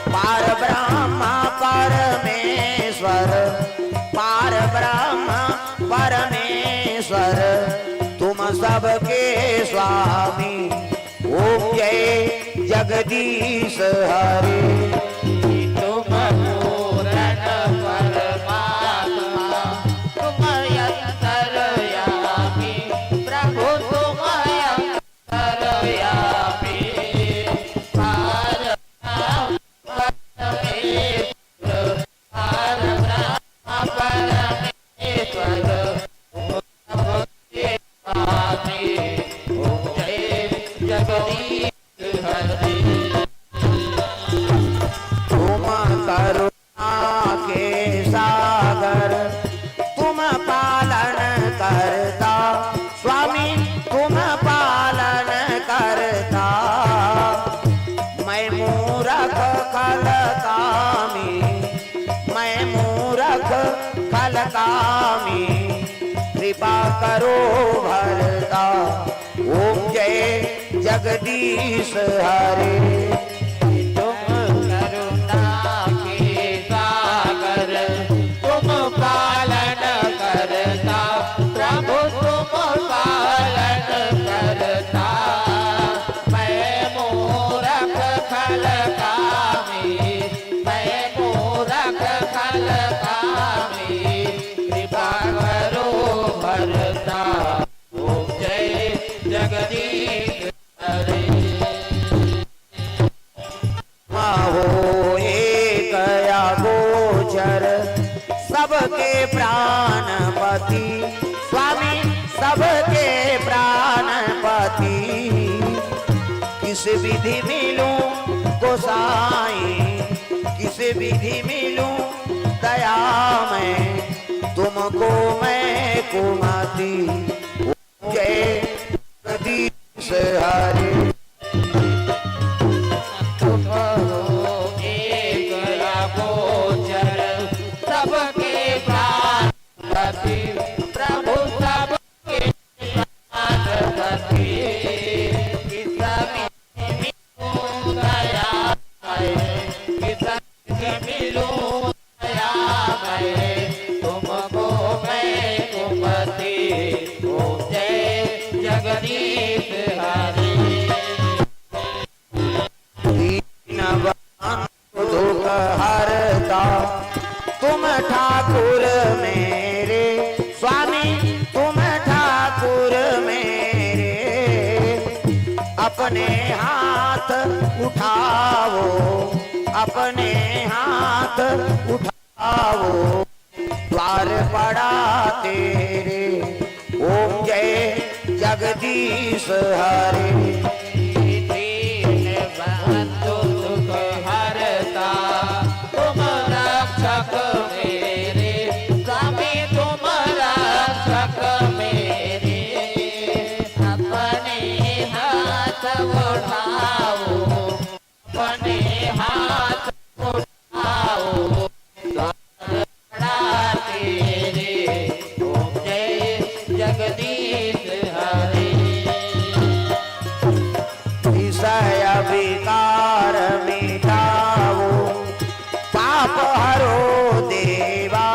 A: पार ब्रह्म परमेश्वर, पार ब्रह्म परमेश्वर, तुम सबके स्वामी, ओम जय जगदीश हरे। तुम पूर्ण परमात्मा, तुम अंतर्यामी, प्रभु तुम अंतर्यामी, पार ब्रह्म परमेश्वर, पार ब्रह्म परमेश्वर, तुम सबके स्वामी, ओम जय जगदीश हरे। तुम करुणा के सागर, तुम पालन करता, स्वामी तुम पालन करता, मैं मूरख खलकामी, मैं मूरख खलकामी, कृपा करो भरता, ओम जय जगदीश हरे। तुम करुणा के सागर, तुम पालन करता, प्रभु तुम पालन करता, मैं मूरख खलकामी, मैं मूरख खलकामी, कृपा करो भरता, ओम जय जगदीश हरे। हो एक या गोचर, सबके प्राणपति, स्वामी सबके प्राणपति, किस विधि मिलूं गोसाई, किस विधि मिलूं दया में, तुमको मैं कुमति, जय जगदीश हरे। तुम हो एक या गोचर, सबके प्राणपति, प्रभु सबके प्राणपति, किस विधि मिलूं दया में, किस विधि मिलूं दया में, तुमको मैं कुमति, ओम जय जगदीश हरे। दीनवान दुख हरता, तुम ठाकुर मेरे, स्वामी तुम ठाकुर मेरे, अपने हाथ उठाओ, अपने हाथ उठाओ, द्वार पड़ा तेरे, जगदीश हरे।
E: दीन बंधु सुख हरता तुम रक्षक मेरे, स्वामी तुम रक्षक मेरे। अपने हाथ उठाओ, अपने हाथ उठाओ, तेरे ओम जय जगदीश हरे।
A: विषय विकार मिटाओ, पाप हरो देवा,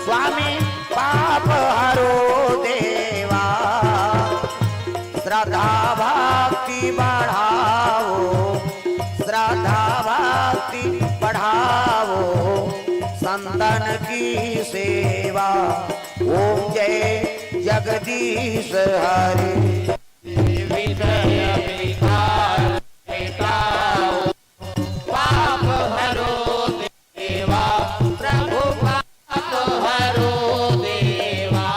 A: स्वामी पाप हरो देवा। श्रद्धा भक्ति बढ़ाओ, श्रद्धा भक्ति बढ़ाओ, संतन की सेवा। ओम जय जगदीश हरे।
E: विषय विकार मिटाओ, पाप हरो देवा, प्रभु पाप हरो देवा।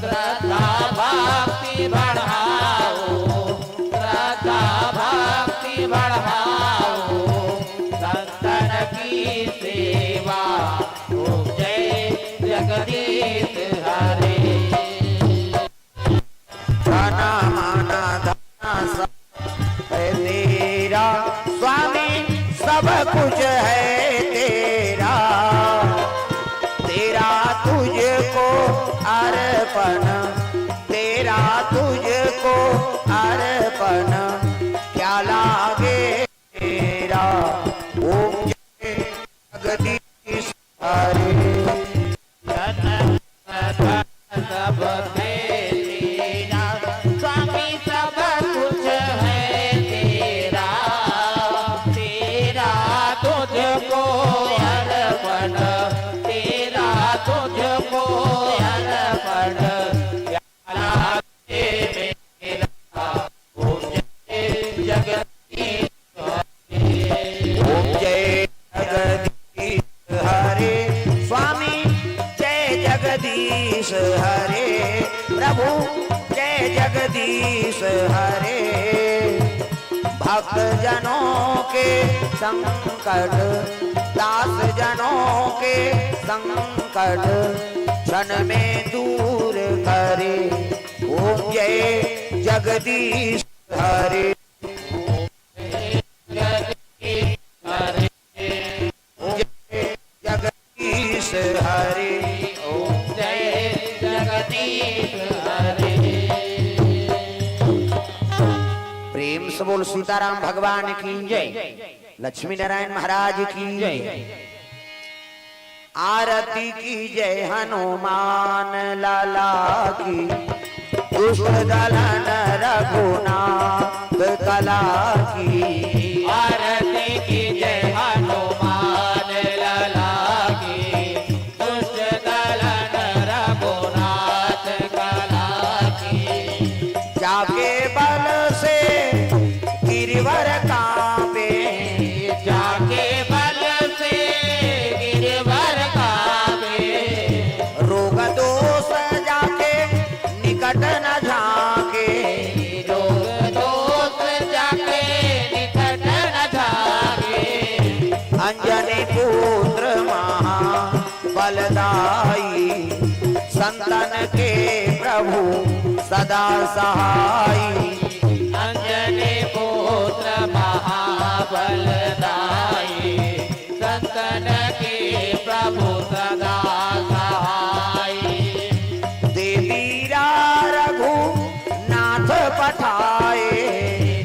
E: श्रद्धा भक्ति बढ़ाओ, श्रद्धा भक्ति बढ़ाओ, संतन की सेवा। ओम जय जगदीश हरे।
A: धना माना धना सब है तेरा, स्वामी सब कुछ है तेरा। तेरा तुझको अर्पण, तेरा तुझको अर्पण, क्या लागे तेरा। ओम जय जगदीश हरे।
E: सब तेरा, स्वामी सब कुछ है तेरा। तेरा तुझको अर्पण, तेरा तुझको अर्पण, क्या लागे मेरा। ओम जय जगदीश हरे।
A: ओम जय जगदीश हरे। स्वामी जय जगदीश हरे। प्रभु जय जगदीश हरे। भक्त जनों के संकट, दास जनों के संकट, क्षण में दूर करे। ओम जय जगदीश हरे। जगदीश हरे।
E: ओम जय जगदीश हरे।
A: प्रेम से बोल सीताराम भगवान की जय, लक्ष्मी नारायण महाराज की जय। आरती की जय हनुमान लाला की, दुष्ट दलन रघुनाथ कला की।
E: आरती की जय हनुमान लाला की, दुष्ट दलन रघुनाथ कला की।
A: जाके बल से गिरवर कांपे,
E: जाके बल से गिरवर कांपे।
A: रोग दोष जाके निकट न झांके।
E: रोग दोष जाके निकट न झांके।
A: अंजनी पुत्र महाबलदाई, संतन के प्रभु सदा सहाई।
E: अंजनी पुत्र महाबलदाई, संतन के प्रभु सदा सहाई।
A: देवीरा रघुनाथ पठाए,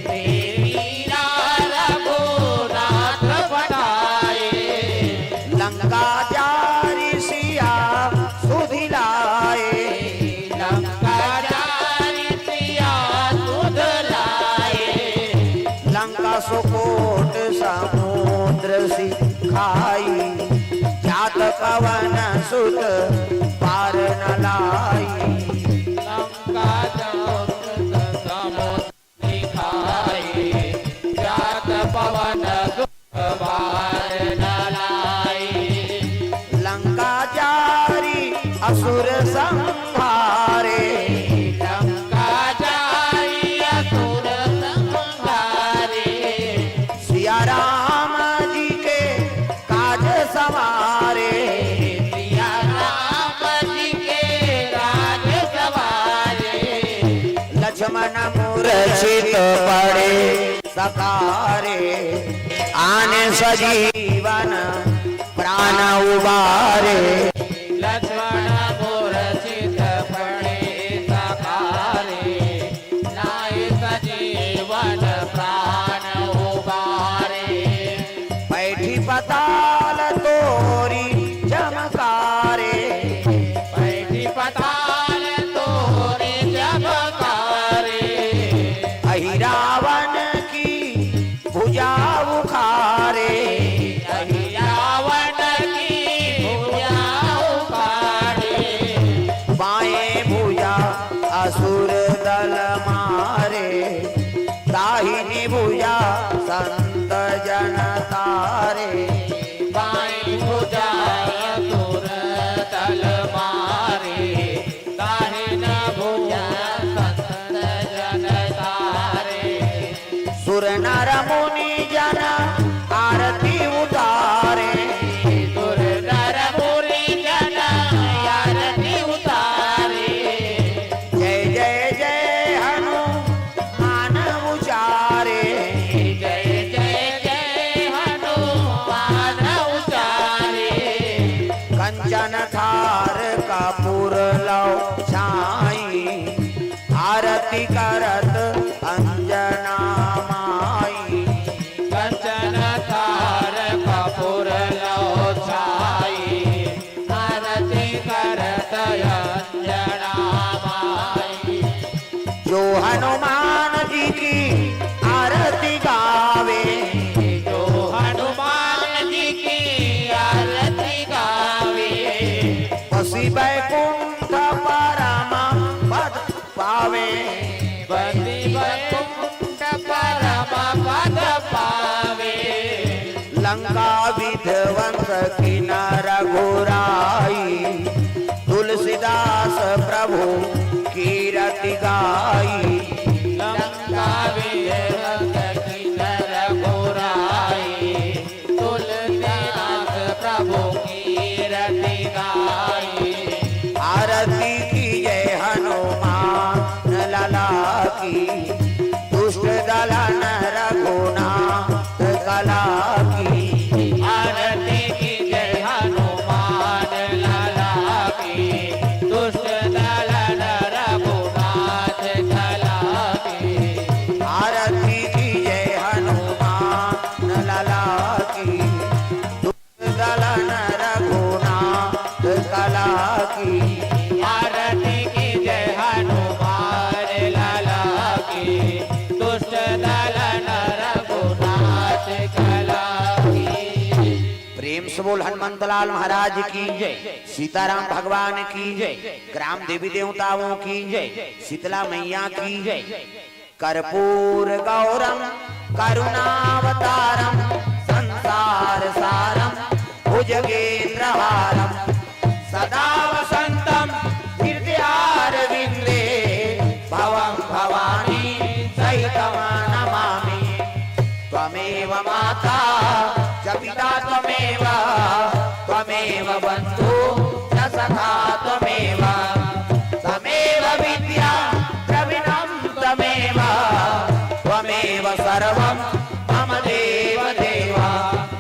E: देवीरा रघुनाथ पठाए।
A: लंका जारी सिया सुधिलाए।
E: लंका जारी सिया सुध लाए।
A: लंका सुकोट समुद्र सिखाई, जात पवन सुत पार न लाई।
E: लंका समुद्र सिखाए, जात पवन सुत पार न लाई।
A: असुर संहारे
E: लंका
A: मूर्छित पड़े सकारे, आने सजीवन प्राण उबारे।
E: लक्ष्मण मूर्छित पड़े सकारे, नाय सजीवन प्राण उबारे।
A: बैठी पताल तोरी चमकारे,
E: बैठी पताल तोरे चमकारे।
A: अहिरावण की भुजा उखारे,
E: रावण की भुजा उखाड़े।
A: बाएं भुजा असुर दल मारे, दाहिनी भुजा संत जन तारे।
E: बाईं भुजा असुर दल मारे, दाहिन भुजा संत जन तारे।
A: सुर नर मुनि जन आरती उतारे,
E: सुर नर मुनि जन आरती उतारे।
A: जय जय जय हनुमान उचारे।
E: जय जय जय हनुमान उचारे।
A: कंचन थार कपूर लौ छाई, आरती करत अंजना माई।
E: कंचन थार कपूर लो छाई, आरती करत अंजना माई।
A: जो हनुमान जी की आरती गावे,
E: जो हनुमान जी की आरती गावे।
A: बसी बैकुंठ परम पद पावे।
E: बसी वैकुंठ परम पद पावे।
A: लंका विध्वंस की न रघुराई, तुलसीदास प्रभु कीरति गाई।
E: लंका विध्वंस की नर घोराई, तुलसीदास प्रभु कीरति गाई।
A: आरती की जय हनुमान लला की, दुष्ट दलन रघुनाथ कला की।
E: आरती की जय हनुमान लाला की, दुष्ट दलन रघुनाथ कला की।
A: आरती की जय हनुमान लला की, दुष्ट दलन रघुनाथ कला की।
E: आरती की जय हनुमान लाला की, दुष्ट दलन रघुनाथ कला की।
A: प्रेम से बोल हनुमंत लाल महाराज की जय, सीताराम भगवान की जय, ग्राम देवी देवताओं की जय, शीतला मैया की जय। कर्पूर गौरम करुणावतारम संसार सारम भुजगेन्द्रहारम सदा वसंतम हृदयारविंदे भवं भवानी सहितं नमामि। त्वमेव माता च पिता त्वमेव, त्वमेव बन्धु च सखा त्वमेव, त्वमेव विद्या द्रविणं त्वमेव, त्वमेव सर्वं मम देव देव,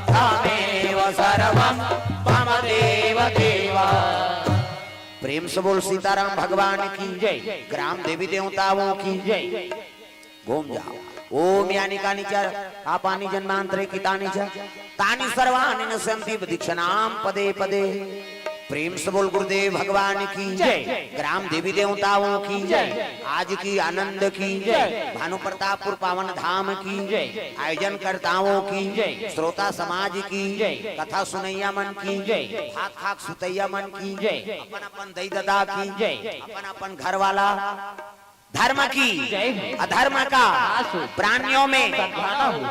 A: त्वमेव सर्वं मम देव देव। प्रेम से बोल सीताराम भगवान की जय, ग्राम देवी देवताओं की जय। घूम जाओ। ओम यानी कानि च आपानि जन्मांतरे कितानि च तानि सर्वाणि नश्यन्ति दीक्षानाम पदे पदे। प्रेम से बोल गुरुदेव भगवान की जय, ग्राम देवी देवताओं की जय, आज की आनंद की जय, भानु प्रतापपुर पावन धाम की जय, आयोजन कर्ताओं की जय, श्रोता समाज की जय, कथा सुनैया मन की जय, खाक खाक सुतैया मन की जय, अपन अपन दई ददा की जय, अपन अपन घर वाला धर्म की अधर्म का प्राणियों में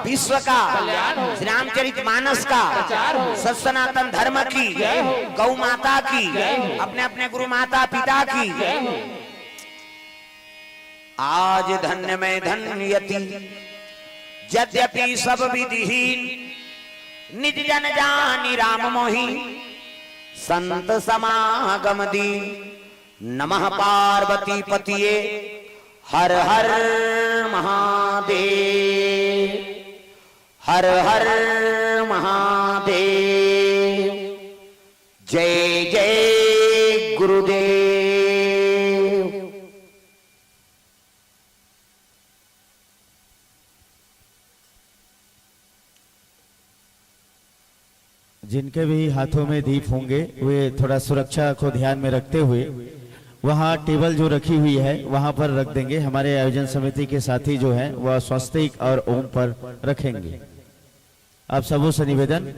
A: विश्व का श्री रामचरित मानस का सत सनातन धर्म की गौ माता की अपने अपने गुरु माता पिता की आज धन्य में धन्यति यद्यपि सब विधिहीन निज जन जानी राम मोहि संत समागम दी। नमः पार्वती पतिये हर हर महादेव, हर हर महादेव, जय जय गुरुदेव।
B: जिनके भी हाथों में दीप होंगे वे थोड़ा सुरक्षा को ध्यान में रखते हुए वहाँ टेबल जो रखी हुई है वहाँ पर रख देंगे। हमारे आयोजन समिति के साथी जो हैं वह स्वस्तिक और ओम पर रखेंगे। आप सबों से निवेदन